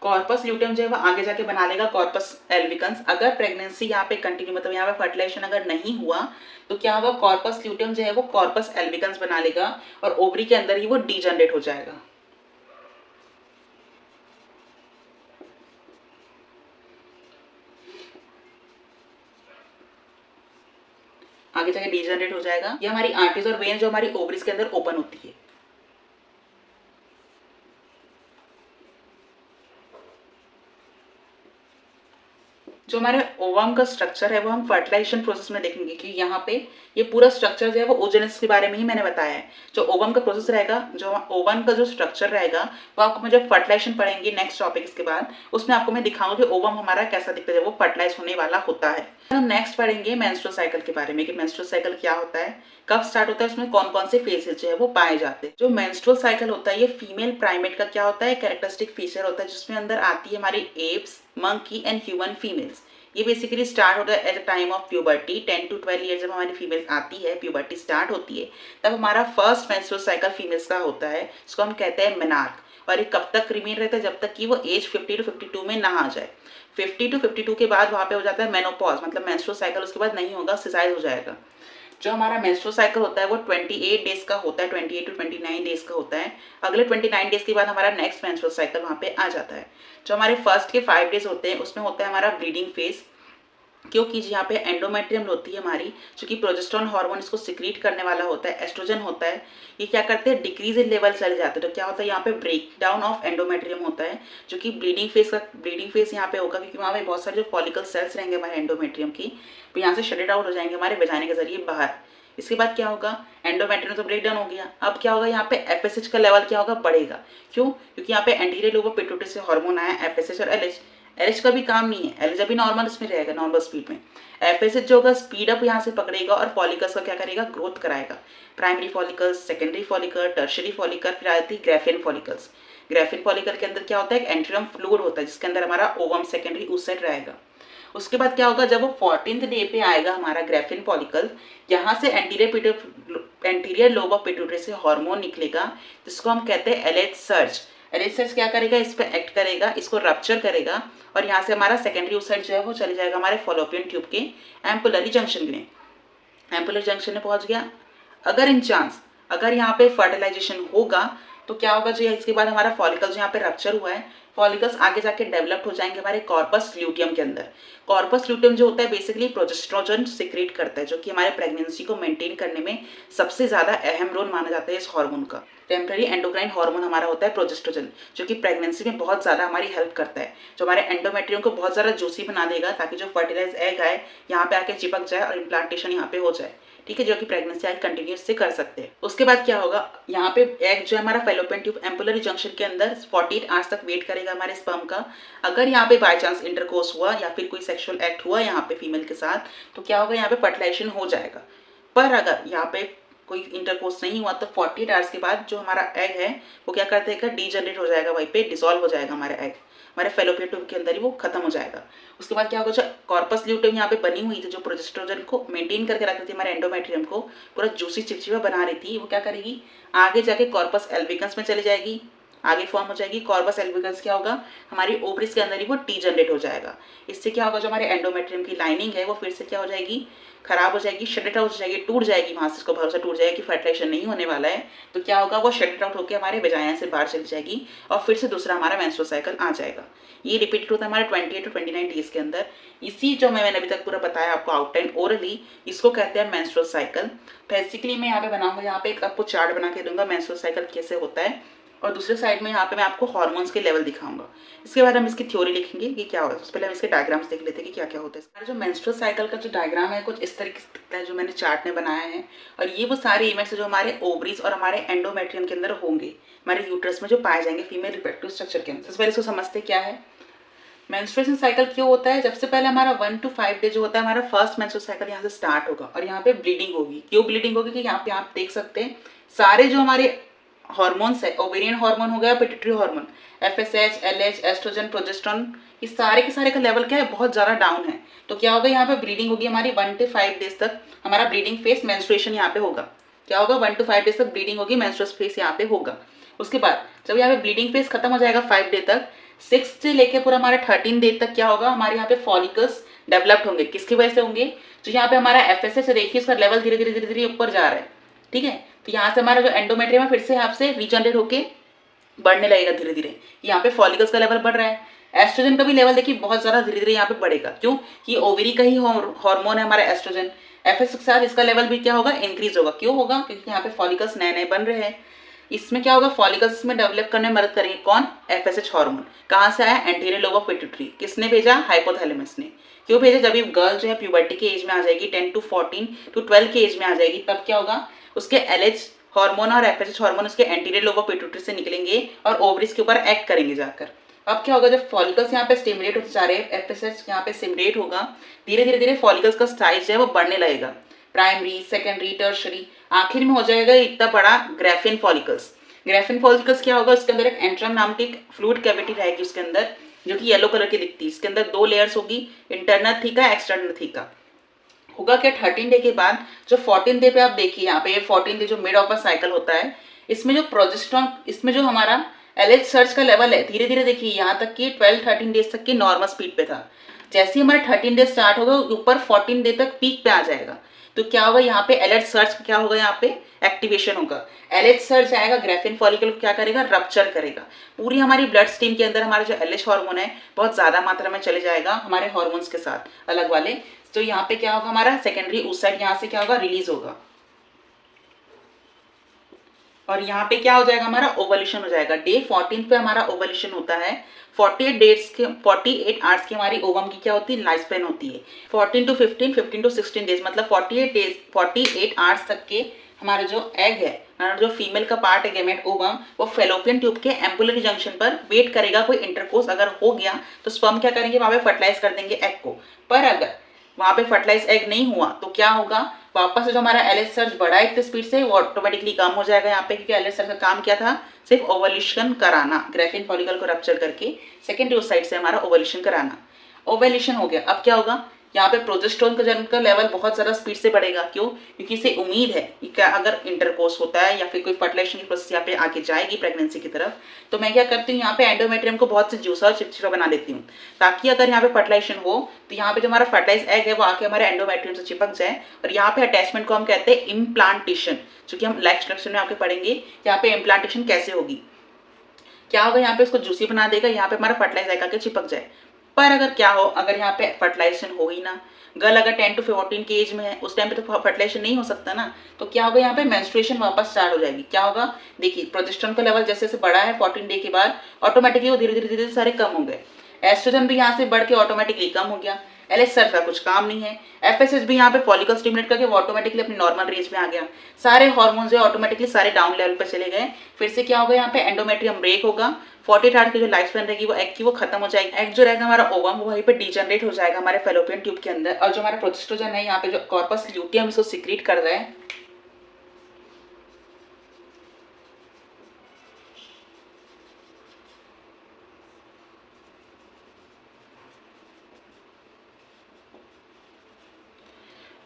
कॉर्पस ल्यूटियम जो है वो आगे जाके बना लेगा कॉर्पस एल्बिकन्स। अगर प्रेगनेंसी यहाँ पे कंटिन्यू, मतलब यहाँ पे फर्टिलाइजेशन अगर नहीं हुआ तो क्या होगा, कॉर्पस ल्यूटियम जो है वो कॉर्पस एल्बिकन्स बना लेगा और ओवरी के अंदर ही वो डीजनरेट हो जाएगा। आगे जाके डीजनरेट हो जाएगा। ये हमारी आर्टरीज और वेन जो हमारी ओवरीज के अंदर ओपन होती है। जो हमारे ओवम का स्ट्रक्चर है वो हम फर्टिलाइजेशन प्रोसेस में देखेंगे कि यहाँ पे ये पूरा स्ट्रक्चर जो है वो ओजेनेसिस के बारे में ही मैंने बताया है। जो ओवम का प्रोसेस रहेगा, जो ओवम का जो स्ट्रक्चर रहेगा वो आपको मैं जब फर्टिलाइजेशन पढ़ेंगे नेक्स्ट टॉपिक इसके बाद, उसमें आपको मैं दिखाऊंगा कि ओवम हमारा कैसा दिखता है जब वो फर्टिलाइज होने वाला होता है। हम नेक्स्ट पढ़ेंगे मेंस्ट्रुअल साइकिल के बारे में कि मेंस्ट्रुअल साइकिल क्या होता है, कब स्टार्ट होता है, उसमें कौन कौन से फेजेस जो है वो पाए जाते हैं। जो मेंस्ट्रुअल साइकिल होता है ये फीमेल प्राइमेट का क्या होता है, कैरेक्टरिस्टिक फीचर होता है, जिसमें अंदर आती है हमारी apps, monkey and human females. ये बेसिकली स्टार्ट होता है at the time of puberty. 10 to 12 year जब हमारी फीमेल्स आती है, प्यूबर्टी स्टार्ट होती है, तब हमारा फर्स्ट मेंस्ट्रुअल साइकिल फीमेल्स का होता है, इसको हम कहते हैं मेनार्क। और ये कब तक रिमेन रहता है, जब तक कि वो एज 50 to 52 में ना आ जाए। 50 to 52 के बाद वहाँ पे हो जाता है मेनोपॉज, मतलब मेंस्ट्रुअल साइकिल उसके बाद नहीं होगा, सिजाइज हो जाएगा। जो हमारा मेंस्ट्रुअल साइकिल होता है वो 28 डेज का होता है, 28 to 29 डेज का होता है। अगले 29 डेज के बाद हमारा नेक्स्ट मेंस्ट्रुअल साइकिल वहाँ पे आ जाता है। जो हमारे फर्स्ट के 5 डेज होते हैं उसमें होता है हमारा ब्लीडिंग फेज, क्योंकि यहाँ पे एंडोमेट्रियम होती है हमारी, जो कि प्रोजेस्टेरोन हार्मोन इसको सिक्रीट करने वाला होता है, एस्ट्रोजन होता है, ये क्या करते हैं, डिक्रीज इन लेवल चले जाते हैं। तो क्या होता है, यहाँ पे ब्रेक डाउन ऑफ एंडोमेट्रियम होता है, जो कि ब्लीडिंग फेज यहाँ पे होगा, क्योंकि वहाँ पे बहुत सारे जो फॉलिकल सेल्स रहेंगे हमारे एंडोमेट्रियम की, तो यहाँ से शटेड आउट हो जाएंगे हमारे वजाइना के जरिए बाहर। इसके बाद क्या होगा, एंडोमेट्रियम तो ब्रेक डाउन हो गया, अब क्या होगा, यहाँ पे एफएसएच का लेवल क्या होगा, बढ़ेगा। क्यों, क्योंकि यहाँ पे एंटीरियर लोब ऑफ पिट्यूटरी से हार्मोन आया एफएसएच और एलएच। एलएच का भी काम नहीं है, एलएच अभी नॉर्मल इसमें रहेगा, नॉर्मल स्पीड में। एफएसएच जो होगा स्पीड अप यहाँ से पकड़ेगा और फॉलिकल्स का क्या करेगा, ग्रोथ कराएगा। Primary follicles, secondary follicle, tertiary follicle, फिर आती है ग्राफियन फॉलिकल्स। ग्राफियन फॉलिकल के अंदर क्या होता है, एक एंट्रियम फ्लूइड होता है, जिसके अंदर हमारा ओवम सेकेंडरी oocyte रहेगा। उसके बाद क्या होगा, जब वो 14th डे पे आएगा हमारा ग्राफियन फॉलिकल, यहाँ से एंटीरियर लोब ऑफ पिट्यूटरी से हार्मोन निकलेगा, जिसको हम कहते हैं एलेट सर्ज। एलेट सर्ज क्या करेगा, इस पर एक्ट करेगा, इसको रप्चर करेगा और यहाँ से हमारा सेकेंडरी oocyte जो है वो चले जाएगा हमारे फॉलोपियन ट्यूब के एम्पुलरी जंक्शन में। एम्पुलरी जंक्शन में पहुँच गया। अगर इन चांस अगर यहाँ पे फर्टिलाइजेशन होगा तो क्या होगा, जो इसके बाद हमारा फॉलिकल जो यहाँ पे रप्चर हुआ है फॉलिकल्स आगे जाके डेवलप्ड हो जाएंगे हमारे कॉर्पस ल्यूटियम के अंदर। कॉर्पस ल्यूटियम जो होता है बेसिकली प्रोजेस्टेरोन सिक्रीट करता है, जो कि हमारे प्रेगनेंसी को मेंटेन करने में सबसे ज़्यादा अहम रोल माना जाता है इस हार्मोन का। टेम्पररी एंडोक्राइन हार्मोन हमारा होता है प्रोजेस्टेरोन, जो कि प्रेगनेंसी में बहुत ज़्यादा हमारी हेल्प करता है, जो हमारे एंडोमेट्रियम को बहुत ज़्यादा जूसी बना देगा ताकि जो फर्टिलाइज एग आए यहाँ पे आके चिपक जाए और इम्प्लांटेशन यहाँ पे हो जाए, ठीक है, जो कि प्रेगनेंसी आगे कंटिन्यूस से कर सकते हैं। उसके बाद क्या होगा, यहाँ पे एग जो है हमारा फेलोपियन ट्यूब एम्पुलरी जंक्शन के अंदर 48 आवर्स तक वेट करेगा हमारे स्पर्म का। अगर यहाँ पे बाय चांस इंटरकोर्स हुआ या फिर कोई सेक्सुअल एक्ट हुआ यहाँ पे फीमेल के साथ, तो क्या होगा, यहाँ पे फर्टिलाइजेशन हो जाएगा। पर अगर यहाँ पे कोई इंटरकोर्स नहीं हुआ तो 48 आवर्स के बाद जो हमारा एग है वो क्या कर देगा, डीजनरेट हो जाएगा, वहीं पे डिसॉल्व हो जाएगा हमारा एग, हमारे फेलोपियन ट्यूब के अंदर ही वो खत्म हो जाएगा। उसके बाद क्या होगा, जो कॉर्पस ल्यूटियम यहाँ पे बनी हुई थी, जो प्रोजेस्टेरोन को मेंटेन करके रख रही थी, हमारे एंडोमेट्रियम को पूरा जूसी चिपचिपा बना रही थी, वो क्या करेगी, आगे जाके कॉर्पस एल्बिकन्स में चली जाएगी, आगे फॉर्म हो जाएगी। कॉर्पस एल्बिकन्स क्या होगा, हमारी ओवरीज के अंदर ही वो डीजनरेट हो जाएगा। इससे क्या होगा, जो हमारे एंडोमेट्रियम की लाइनिंग है वो फिर से क्या हो जाएगी, खराब हो जाएगी, शट आउट हो जाएगी, टूट जाएगी, वहां से इसको भरोसा टूट जाएगा कि फर्टिलाइजेशन नहीं होने वाला है। तो क्या होगा, वो शट आउट होकर हमारे वजाइना से बाहर चली जाएगी और फिर से दूसरा हमारा मेंस्ट्रुअल साइकिल आ जाएगा। ये रिपीट होता है हमारे 28 to 29 डेज के अंदर। इसी जो मैंने अभी तक पूरा बताया आपको आउटलाइन ओरली, इसको कहते हैं मेंस्ट्रुअल साइकिल। बेसिकली मैं यहाँ पे बनाऊंगा, यहाँ पे एक आपको चार्ट बना के दूंगा मेंस्ट्रुअल साइकिल कैसे होता है, और दूसरे साइड में यहाँ पे मैं आपको हार्मोन्स के लेवल दिखाऊंगा। इसके बाद हम इसकी थ्योरी लिखेंगे कि क्या होता है। उससे पहले हम इसके डायग्राम्स देख लेते हैं कि क्या क्या होता है। हमारा जो मेंस्ट्रुअल साइकिल का जो डायग्राम है कुछ इस तरीके से दिखता है, जो मैंने चार्ट में बनाया है। और ये वो सारे इवेंट्स जो हमारे ओवरीज और हमारे एंडोमेट्रियम के अंदर होंगे, हमारे यूट्रस में जो पाए जाएंगे फीमेल रिप्रोडक्टिव स्ट्रक्चर के अंदर। सबसे पहले इसको समझते क्या है। मेंस्ट्रुएशन साइकिल क्यों होता है, सबसे पहले हमारा 1 to 5 डे जो होता है, हमारा फर्स्ट मेंस्ट्रुअल साइकिल यहाँ से स्टार्ट होगा और यहाँ पे ब्लीडिंग होगी। क्यों ब्लीडिंग होगी, कि यहाँ पे आप देख सकते हैं सारे जो हमारे हार्मोन्स है, ओवेरियन हार्मोन हो गया, pituitary hormone, FSH, LH, oestrogen, progesterone, ये सारे के सारे का लेवल क्या है, बहुत ज़्यादा डाउन है। तो क्या होगा, यहाँ पे ब्लीडिंग होगी हमारी 1 to 5 डेज तक। हमारा ब्लीडिंग फेस मेंस्ट्रुएशन यहाँ पे होगा। क्या होगा, 1 to 5 डेज तक ब्लीडिंग होगी, मेंस्ट्रुअल फेस यहाँ पे होगा। उसके बाद जब यहाँ पे ब्लीडिंग फेस खत्म हो जाएगा 5 डे तक, 6 से लेके पूरा हमारा 13 डे तक क्या होगा, हमारे यहाँ पे फॉलिकल्स डेवलप्ड होंगे। किसकी वजह से होंगे, जो यहाँ पे हमारा एफएसएच देखिए इसका लेवल धीरे धीरे धीरे धीरे ऊपर जा रहा है, ठीक है। तो यहाँ से हमारा जो एंडोमेट्रियम है फिर से यहाँ से रीजनरेट होके बढ़ने लगेगा धीरे धीरे। यहाँ पे फॉलिकल्स का लेवल बढ़ रहा है। एस्ट्रोजन का भी लेवल देखिए बहुत ज़्यादा धीरे धीरे यहाँ पे बढ़ेगा। क्यों, कि ओवरी का ही हार्मोन है हमारा एस्ट्रोजन। एफएसएच के साथ इसका लेवल भी क्या होगा, इंक्रीज होगा। क्यों होगा, क्योंकि यहाँ पे फॉलिकल्स नए नए बन रहे हैं। इसमें क्या होगा, फॉलिकल्स में डेवलप करने में मदद करेंगे कौन, एफएसएच हार्मोन। कहाँ से आया, एंटीरियर लोब ऑफ पिट्यूटरी। किसने भेजा, हाइपोथैलेमस ने। क्यों भेजा, जब ये गर्ल जो है प्यूबर्टी के एज में आ जाएगी, 10 to 14 to 12 के एज में आ जाएगी, तब क्या होगा, उसके एलएच हार्मोन और एफएसएच हार्मोन उसके एंटीरियर लोब ऑफ पिट्यूटरी से निकलेंगे और ओवरीज के ऊपर एक्ट करेंगे जाकर। अब क्या होगा, जब फॉलिकल्स यहाँ पे स्टिमुलेट होते जा रहे हैं, एफएसएच यहाँ पे स्टिमुलेट होगा, धीरे धीरे धीरे फॉलिकल्स का साइज जो है वो बढ़ने लगेगा। प्राइमरी, सेकेंडरी, टर्शरी, आखिर में हो जाएगा इतना बड़ा ग्राफिन फॉलिकल्स। ग्राफिन फॉलिकल्स क्या होगा, उसके अंदर एक एंट्रम नाम की एक फ्लूइड कैविटी रहेगी उसके अंदर, जो कि येलो कलर की दिखती है। इसके अंदर 2 लेयर्स होगी, इंटरनल थीका, एक्सटर्नल थीका। होगा क्या, 13 डे के बाद जो 14 डे पे आप देखिए यहाँ पे, ये 14 डे जो मिड ऑफ अ साइकिल होता है, इसमें जो प्रोजेस्टेरोन, इसमें जो हमारा एलएच सर्च का लेवल है, धीरे धीरे देखिए यहाँ तक कि 12-13 डेज तक की नॉर्मल स्पीड पे था। जैसे ही हमारा 13 डे स्टार्ट होगा, ऊपर 14 डे तक पीक पे आ जाएगा। तो क्या होगा, यहाँ पे एलएच सर्च क्या होगा, यहाँ पे एक्टिवेशन होगा। एलएच सर्च आएगा, ग्राफिन फॉलिकल को क्या करेगा, रप्चर करेगा। पूरी हमारी ब्लड स्ट्रीम के अंदर हमारा जो एलएच हार्मोन है बहुत ज्यादा मात्रा में चले जाएगा हमारे हार्मोन्स के साथ अलग वाले। तो यहाँ पे क्या होगा, हमारा सेकेंडरी उस साइड यहाँ से क्या होगा, रिलीज होगा। और यहाँ पे क्या हो जाएगा, हमारा ओवल्यूशन हो जाएगा। डे 14 पे हमारा ओवल्यूशन होता है। 48 आवर्स की हमारी ओवम की क्या होती है, लाइफ स्पैन होती है। 14 to 15, 15 to 16 डेज, मतलब 48 आवर्स तक के हमारा जो एग है, हमारा जो फीमेल का पार्ट है गैमेट ओवम, वो फेलोपियन ट्यूब के एम्पुलरी जंक्शन पर वेट करेगा। कोई इंटरकोर्स अगर हो गया तो स्पर्म क्या करेंगे, वहां पे फर्टिलाइज कर देंगे एग को। पर अगर वहां पे फर्टिलाइज एग नहीं हुआ तो क्या होगा, वापस से जो हमारा एलएच सर्च बढ़ा इतनी स्पीड से, वो ऑटोमेटिकली कम हो जाएगा यहाँ पे, क्योंकि एलएच सर्च का काम क्या था, सिर्फ ओवल्यूशन कराना, ग्राफिन फॉलिकल को रप्चर करके सेकेंडरी साइड से हमारा ओवल्यूशन कराना। ओवल्यूशन हो गया, अब क्या होगा, यहाँ पे प्रोजेस्टेरोन का जन का लेवल बहुत ज़्यादा स्पीड से बढ़ेगा। क्यों, क्योंकि इसे उम्मीद है कि क्या अगर इंटरकोर्स होता है या फिर कोई फर्टिलाइजेशन की प्रोसेस यहाँ पे आके जाएगी प्रेगनेंसी की तरफ, तो मैं क्या करती हूँ, यहाँ पे एंडोमेट्रियम को बहुत से जूसा और चिपचिपा बना देती हूँ, ताकि अगर यहाँ पे फर्टिलाइजेशन हो तो यहाँ पे जो हमारा फर्टिलाइज एग है वो आके हमारे एंडोमेट्रियम से चिपक जाए। और यहाँ पे अटैचमेंट को हम कहते हैं इम्प्लांटेशन, जो कि हम लाइफ स्ट्रक्चर में आपके पढ़ेंगे यहाँ पे इम्प्लांटेशन कैसे होगी। क्या होगा यहाँ पे इसको जूसी बना देगा, यहाँ पे हमारा फर्टिलाइज आके चिपक जाए। पर अगर क्या हो, अगर यहाँ पे फर्टिलाइजेशन हो ही ना, गर्ल अगर 10 to 14 की एज में है, उस टाइम पे तो फर्टिलाइजेशन नहीं हो सकता ना, तो क्या होगा यहाँ पे मेंस्ट्रुएशन वापस स्टार्ट हो जाएगी। क्या होगा, देखिए प्रोजेस्टेरोन का लेवल जैसे जैसे बढ़ा है 14 डे के बाद, ऑटोमेटिकली वो धीरे धीरे धीरे सारे कम हो गए। एस्ट्रोजन भी यहाँ से बढ़ के ऑटोमेटिकली कम हो गया। एलएच सर का कुछ काम नहीं है। एफएसएच भी यहाँ पे फॉलिकल स्टिमुलेट करके वो ऑटोमेटिकली अपनी नॉर्मल रेंज में आ गया। सारे हार्मोन्स जो ऑटोमेटिकली सारे डाउन लेवल पे चले गए। फिर से क्या होगा, यहाँ पे एंडोमेट्रियम ब्रेक होगा। 48 आवर की जो लाइफ स्पैन रहेगी वो एग की वो खत्म हो जाएगी। एग जो रहेगा हमारा ओवम, वो वहीं पे डीजनरेट हो जाएगा हमारे फेलोपियन ट्यूब के अंदर। और जो हमारा प्रोजेस्टेरोन है यहाँ पे जो कॉर्पस ल्यूटियम इसको सिक्रीट कर रहा है।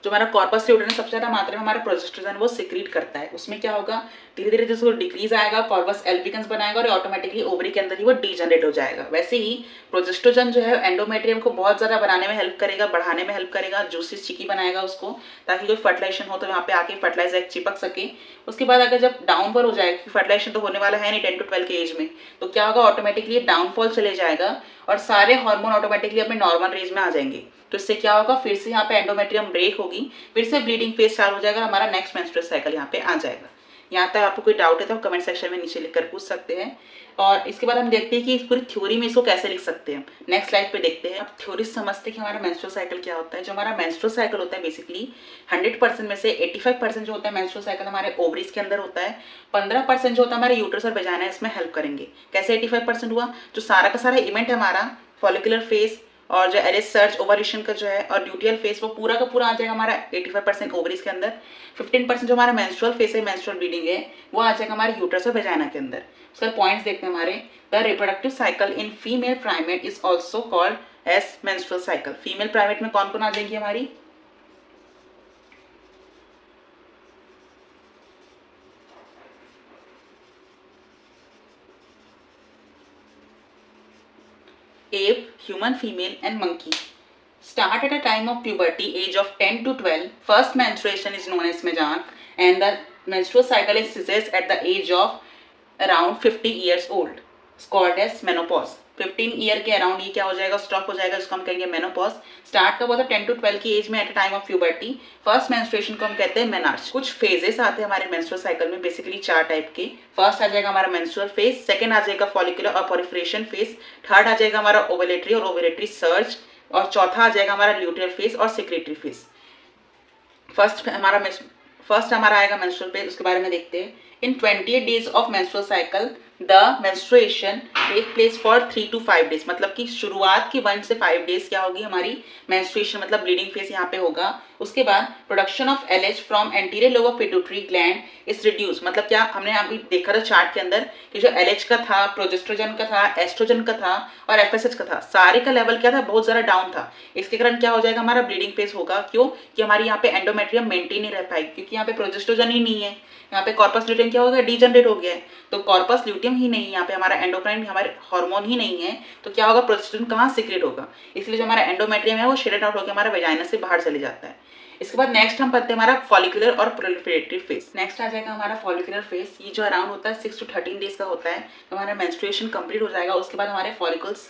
जो हमारा कॉर्पस ल्यूटियम सबसे ज्यादा मात्रा में हमारा प्रोजेस्टेरोन वो सिक्रीट करता है। उसमें क्या होगा, धीरे धीरे जिसको डिक्रीज आएगा, कॉर्पस एल्बिकन्स बनाएगा और ऑटोमेटिकली ओवरी के अंदर ही वो डीजनरेट हो जाएगा। वैसे ही प्रोजेस्टेरोन जो है एंडोमेट्रियम को बहुत ज्यादा बनाने में हेल्प करेगा, बढ़ाने में हेल्प करेगा, जूसी चिकी बनाएगा उसको, ताकि कोई फर्टिलाइजेशन हो तो यहाँ पे आके फर्टिलाइज एग चिपक सके। उसके बाद अगर जब डाउन पर हो जाएगा, फर्टिलाइजेशन तो होने वाला है नहीं 10 to 12 की एज में, तो क्या होगा, ऑटोमेटिकली डाउनफॉल चले जाएगा और सारे हार्मोन ऑटोमेटिकली अपने नॉर्मल रेंज में आ जाएंगे। तो इससे क्या होगा, फिर से यहाँ पे एंडोमेट्रियम ब्रेक होगी, फिर से ब्लीडिंग फेज स्टार्ट हो जाएगा, हमारा नेक्स्ट मेंस्ट्रुअल साइकिल यहाँ पे आ जाएगा। यहाँ तक आपको कोई डाउट है तो कमेंट सेक्शन में नीचे लिखकर पूछ सकते हैं। और इसके बाद हम देखते हैं कि इस पूरी थ्योरी में इसको कैसे लिख सकते हैं। नेक्स्ट स्लाइड पे देखते हैं। अब थ्योरी समझते हैं कि हमारा मेंस्ट्रुअल साइकिल क्या होता है। जो हमारा मेंस्ट्रुअल साइकिल होता है बेसिकली 100% में से 85% जो होता है मेंस्ट्रुअल साइकिल हमारे ओवरीज के अंदर होता है। 15% जो होता है हमारे यूट्रस और वेजाइना, इसमें हेल्प करेंगे। कैसे 85% हुआ, जो सारा का सारा इवेंट है हमारा फॉलिकुलर फेज और जो एरेज सर्च ओवरेशन का जो है और ड्यूटियल फेस, वो पूरा का पूरा आ जाएगा हमारा 85% ओवरीज के अंदर। 15% जो हमारा मेंस्ट्रुअल फेस है, मेंस्ट्रुअल ब्लीडिंग है, वो आ जाएगा हमारे यूट्रस और वेजाइना के अंदर। उसका पॉइंट्स देखते हैं हमारे। The reproductive cycle in female primate is also called as menstrual cycle. Female primate में कौन कौन आ जाएंगी हमारी, ape, human female and monkey. Start at a time of puberty, age of 10 to 12. First menstruation is known as Mejan, and the menstrual cycle is ceases at the age of around 50 years old. It's called as menopause. 15 year के around ये क्या हो जाएगा, stop हो जाएगा, इसको हम कहेंगे मेनोपॉज। स्टार्ट कब होता है, 10 to 12 की एज में, at time of puberty. First menstruation को हम कहते हैं मेनार्च। कुछ फेजेस आते हैं हमारे मेंस्ट्रुअल साइकिल में, बेसिकली 4 टाइप के। फर्स्ट आ जाएगा हमारा मेंस्ट्रुअल फेज, सेकंड आ जाएगा फॉलिकुलर और प्रोलिफरेशन फेज, थर्ड आ जाएगा हमारा ओवुलेटरी और ओवुलेटरी सर्च, और चौथा आ जाएगा हमारा ल्यूटियल फेज और सेक्रेटरी फेज। फर्स्ट हमारा आएगा मेंस्ट्रुअल फेज, उसके बारे में देखते हैं। In 28 days of menstrual cycle the menstruation take place for 3 to 5 days. मतलब कि शुरुआत की 1 से 5 डेज क्या होगी हमारी मेंस्ट्रुएशन, मतलब ब्लीडिंग फेज यहाँ पे होगा। उसके बाद production of LH from anterior lobe of pituitary gland is reduce. मतलब क्या हमने अभी देखा था चार्ट के अंदर कि जो एलएच का था, प्रोजेस्ट्रोजन का था, एस्ट्रोजन का था और एफएसएच का था, सारे का लेवल क्या था, बहुत ज्यादा डाउन था। इसके कारण क्या हो जाएगा, हमारा ब्लीडिंग फेज होगा। क्यों, कि हमारी यहाँ पे एंडोमेट्रियम मेंटेन नहीं रह पाएगी, क्योंकि यहाँ पे प्रोजेस्ट्रोजन ही नहीं है। यहाँ पे कॉर्पस ल्यूटियम क्या हो गया, डीजनरेट हो गया है। तो कॉर्पस ल्यूटियम ही नहीं है यहाँ पे, हमारा एंडोक्राइन हमारे हार्मोन ही नहीं है, तो क्या होगा, प्रोजेस्टेरोन कहाँ सीक्रेट होगा। इसलिए जो हमारा एंडोमेट्रियम है वो शेडेड आउट होकर हमारा वेजाइना से बाहर चले जाता है। इसके बाद नेक्स्ट हम पढ़ते हैं हमारा फॉलिकुलर और प्रोलिफरेटरी फेज। नेक्स्ट आ जाएगा हमारा फॉलिकुलर फेज। ये जो अराउंड होता है 6 to 13 डेज का होता है। तो हमारा मेंस्ट्रुएशन कंप्लीट हो जाएगा, उसके बाद हमारे फॉलिकल्स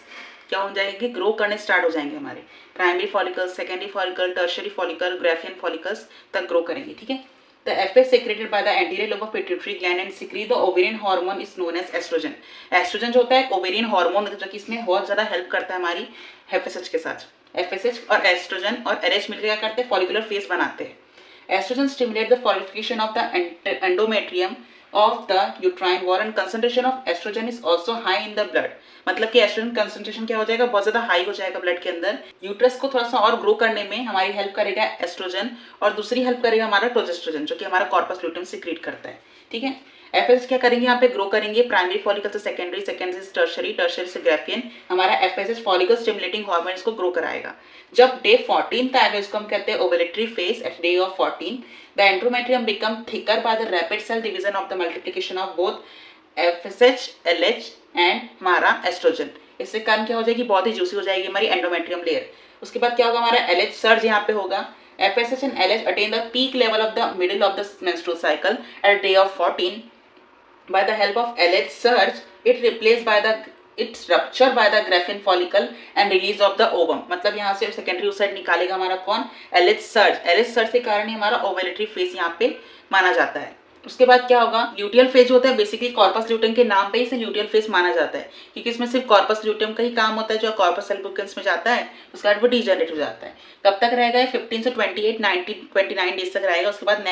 क्या हो जाएंगे, ग्रो करने स्टार्ट हो जाएंगे। हमारे primary follicle, secondary follicle, tertiary follicle, Graafian follicles तक ग्रो करेंगे। ठीक है। The FS secreted by the anterior lobe of pituitary gland and secrete the ovarian hormone is known as estrogen. Estrogen जो होता है ओवेरियन हार्मोन, जो कि इसमें बहुत ज़्यादा हेल्प करता है हमारी FSH के साथ। FSH और एस्ट्रोजन और RH मिलकर क्या करते हैं, फॉलिकुलर फेज बनाते हैं। Estrogen stimulate the folification of the endometrium of the uterine wall and concentration of estrogen is also high in the blood। मतलब कि एस्ट्रोजन कंसंट्रेशन क्या हो जाएगा, बहुत ज्यादा हाई हो जाएगा ब्लड के अंदर। यूट्रस को थोड़ा सा और ग्रो करने में हमारी हेल्प करेगा एस्ट्रोजन, और दूसरी हेल्प करेगा हमारा प्रोजेस्ट्रोजन, जो कि हमारा कॉर्पस ल्यूटियम सीक्रेट करता है। ठीक है। एफएसएच क्या करेंगे, यहाँ पे ग्रो करेंगे प्राइमरी फॉलिकल से सेकेंडरी, सेकेंडरी से टर्शियरी, टर्शियरी से ग्राफियन। हमारा एफएसएच फॉलिकल स्टिमुलेटिंग हार्मोन इसको ग्रो कराएगा। जब डे 14 आएगा, इसको हम कहते हैं ovulatory phase at day of 14। The endometrium become thicker by the rapid cell division of the multiplication of both FSH, LH and हमारा एस्ट्रोजन। इससे कारण क्या हो जाएगी, बहुत ही जूसी हो जाएगी हमारी एंडोमेट्रियम लेयर। उसके बाद क्या होगा, हमारा LH सर्ज यहाँ पे होगा। FSH and LH attain the peak level of the middle of the menstrual cycle at day of 14। By the help of LH surge, it replace by the it's rupture by the graphene follicle and release of the ovum. मतलब यहाँ से secondary oocyte निकालेगा हमारा कौन, LH surge. LH surge के कारण ही हमारा ओवेलेटरी phase यहाँ पे माना जाता है। उसके बाद क्या होगा, ल्यूटियल फेज होता है, बेसिकली कॉर्पस ल्यूटियम के नाम पे ही इसे ल्यूटियल फेज माना जाता है, क्योंकि इसमें सिर्फ कॉर्पस ल्यूटियम का ही काम होता है जो कॉर्पस अल्बुकेंस में जाता है, उसके बाद वो डीजनरेट हो जाता है। कब तक रहेगा, 15 से 28 19 29 डेज तक रहेगा। उसके बाद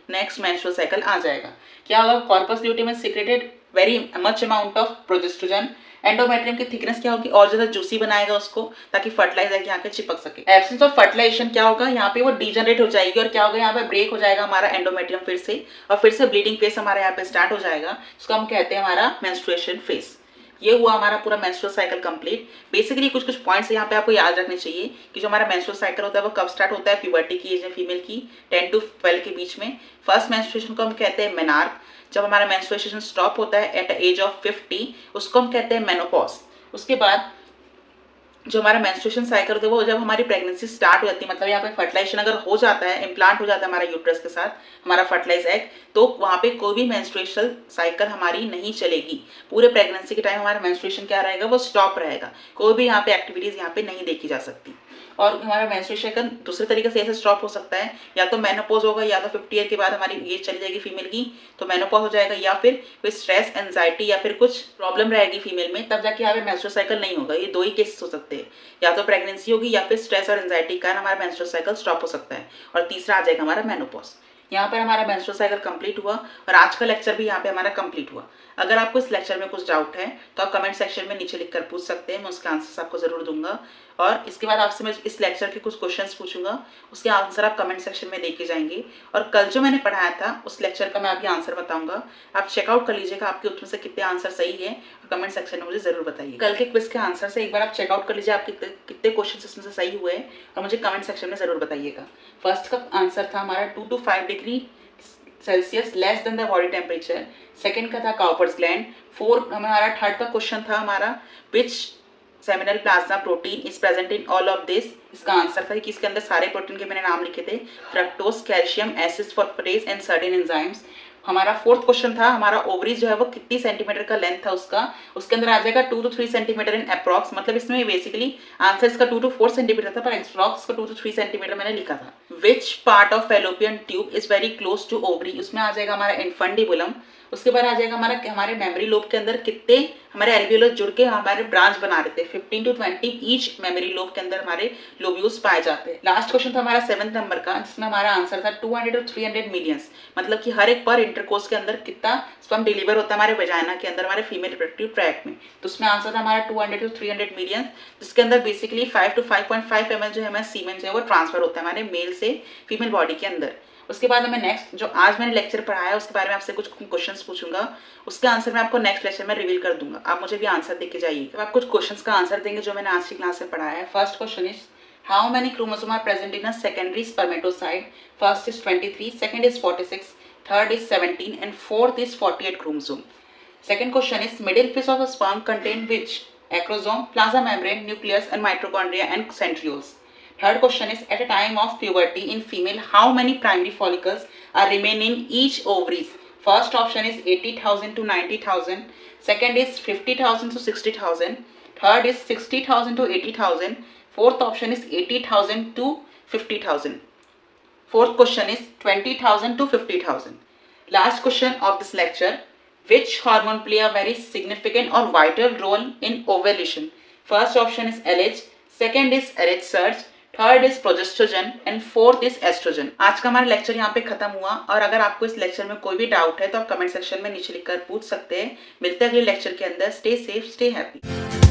नेक्स्ट मेंस्ट्रुअल साइकिल आ जाएगा। क्या होगा, corpus luteum is secreted very much amount of progesterone. Endometrium की थिकनेस क्या होगी, और ज्यादा जूसी बनाएगा उसको, ताकि फर्टिलाइजर के आके चिपक सके। एब्सेंस ऑफ फर्टिलाइजेशन क्या होगा, यहाँ पे वो डीजनरेट हो जाएगी, और क्या होगा, यहाँ पे ब्रेक हो जाएगा हमारा एंडोमेट्रियम फिर से, और फिर से ब्लीडिंग फेज हमारा यहाँ पे स्टार्ट हो जाएगा, उसको हम कहते हैं हमारा मेंस्ट्रुएशन फेज। ये हुआ हमारा पूरा मेंस्ट्रुअल साइकिल कंप्लीट। बेसिकली कुछ पॉइंट्स यहाँ पे आपको याद रखने चाहिए कि जो हमारा मेंस्ट्रुअल साइकिल होता है वो कब स्टार्ट होता है, प्यूबर्टी की एज में फीमेल की 10 to 12 के बीच में। फर्स्ट मेंस्ट्रुएशन को हम कहते हैं मेनार्क। जब हमारा मेंस्ट्रुएशन स्टॉप होता है एट एज ऑफ 50, उसको हम कहते हैं मेनोपॉज। उसके बाद जो हमारा मेंस्ट्रुएशन साइकिल होता है वो जब हमारी प्रेगनेंसी स्टार्ट हो जाती है, मतलब यहाँ पे फर्टिलाइजेशन अगर हो जाता है, इम्प्लांट हो जाता है हमारा यूट्रस के साथ हमारा फर्टिलाइज एग, तो वहाँ पे कोई भी मेंस्ट्रुएशन साइकिल हमारी नहीं चलेगी। पूरे प्रेगनेंसी के टाइम हमारा मेंस्ट्रुएशन क्या रहेगा, वो स्टॉप रहेगा। कोई भी यहाँ पे एक्टिविटीज यहाँ पे नहीं देखी जा सकती। और हमारा मेंस्ट्रुएशन दूसरे तरीके से ऐसे स्टॉप हो सकता है, या तो मेनोपॉज होगा, या तो 50 ईयर के बाद हमारी एज चली जाएगी फीमेल की तो मेनोपॉज हो जाएगा, या फिर कोई स्ट्रेस एंजाइटी या फिर कुछ प्रॉब्लम रहेगी फीमेल में, तब जाके यहाँ पे मेंस्ट्रुअल साइकिल नहीं होगा। ये दो ही केसेस हो सकते हैं, या तो प्रेगनेंसी होगी या फिर स्ट्रेस और एंजाइटी के कारण हमारा मेंस्ट्रुअल साइकिल स्टॉप हो सकता है, और तीसरा आ जाएगा हमारा मेनोपॉज। यहाँ पर हमारा मेंस्ट्रुअल साइकिल कंप्लीट हुआ, और आज का लेक्चर भी यहाँ पे हमारा कंप्लीट हुआ। अगर आपको इस लेक्चर में कुछ डाउट है तो आप कमेंट सेक्शन में नीचे लिखकर पूछ सकते हैं, मैं उसके आंसर्स आपको जरूर दूंगा। और इसके बाद आपसे मैं इस लेक्चर के कुछ क्वेश्चंस पूछूंगा, उसके आंसर आप कमेंट सेक्शन में देके जाएंगे। और कल जो मैंने पढ़ाया था उस लेक्चर का मैं अभी आंसर बताऊंगा, आप चेकआउट कर लीजिएगा आपके उसमें से कितने आंसर सही है, और कमेंट सेक्शन में मुझे जरूर बताइए। कल के क्विज के आंसर से एक बार आप चेकआउट कर लीजिए आप कितने क्वेश्चन इसमें से सही हुए हैं, और मुझे कमेंट सेक्शन में जरूर बताइएगा। फर्स्ट का आंसर था हमारा 2 to 5 degree Celsius less than the body temperature. Second का था काउपर्स ग्लैंड। हमारा थर्ड का क्वेश्चन था हमारा which seminal plasma protein is present in all of this. इसका आंसर था कि इसके अंदर सारे प्रोटीन के मैंने नाम लिखे थे, fructose, calcium, acids, phosphatase and certain enzymes. हमारा फोर्थ क्वेश्चन था हमारा ओवरीज जो है वो कितनी सेंटीमीटर का लेंथ था उसका, उसके अंदर आ जाएगा 2 to 3 सेंटीमीटर इन अप्रॉक्स। मतलब इसमें बेसिकली आंसर इसका 2 to 4 सेंटीमीटर था, पर अप्रॉक्स का 2 to 3 सेंटीमीटर मैंने लिखा था। Which part of Fallopian tube is very close to ovary, उसमें आ जाएगा हमारा इन्फंडिबुलम। उसके बाद आ जाएगा हमारे मेमोरी लोब के अंदर कितने हमारे एल्वियोलस जुड़ के हमारे ब्रांच बना रहे थे, 15 to 20 ईच मेमोरी लोब के अंदर हमारे लोब्यूल्स पाए जाते हैं। लास्ट क्वेश्चन था हमारा 7th नंबर का, जिसमें हमारा आंसर था 200 to 300 मिलियंस। मतलब कि हर एक पर इंटरकोर्स के अंदर कितना स्पर्म डिलीवर होता है हमारे वजाइना के अंदर, हमारे फीमेल रिप्रोडक्टिव ट्रैक्ट में। तो उसमें आंसर था हमारा 200 to 300 मिलियंस, जिसके अंदर बेसिकली 5 to 5.5 ml जो है हमारे सीमेन जो है वो ट्रांसफर होता है हमारे मेल से फीमेल बॉडी के अंदर। उसके बाद हमें नेक्स्ट जो आज मैंने लेक्चर पढ़ाया है उसके बारे में आपसे कुछ क्वेश्चंस पूछूंगा, उसके आंसर मैं आपको नेक्स्ट लेक्चर में रिवील कर दूंगा। आप मुझे भी आंसर देख के जाइए। तो आप कुछ क्वेश्चंस का आंसर देंगे जो मैंने आज की क्लास में पढ़ाया है। First question is how many chromosome are present in a secondary spermatocyte. First is 23, second is 46, third is 17 and fourth is 48 chromosome. Second question is middle phase of a sperm contain which acrosome, plasma membrane, nucleus and mitochondria and centrioles. Third question is at a time of puberty in female how many primary follicles are remaining in each ovaries. First option is 80,000 to 90,000, second is 50,000 to 60,000, third is 60,000 to 80,000, fourth option is 80,000 to 50,000. Fourth question is 20,000 to 50,000. Last question of this lecture, which hormone play a very significant or vital role in ovulation? First option is LH, second is LH surge, third is progestogen and fourth is oestrogen. आज का हमारा lecture यहाँ पे खत्म हुआ, और अगर आपको इस लेक्चर में कोई भी डाउट है तो आप कमेंट सेक्शन में नीचे लिखकर पूछ सकते हैं। मिलते हैं अगले लेक्चर के अंदर। Stay safe, stay happy.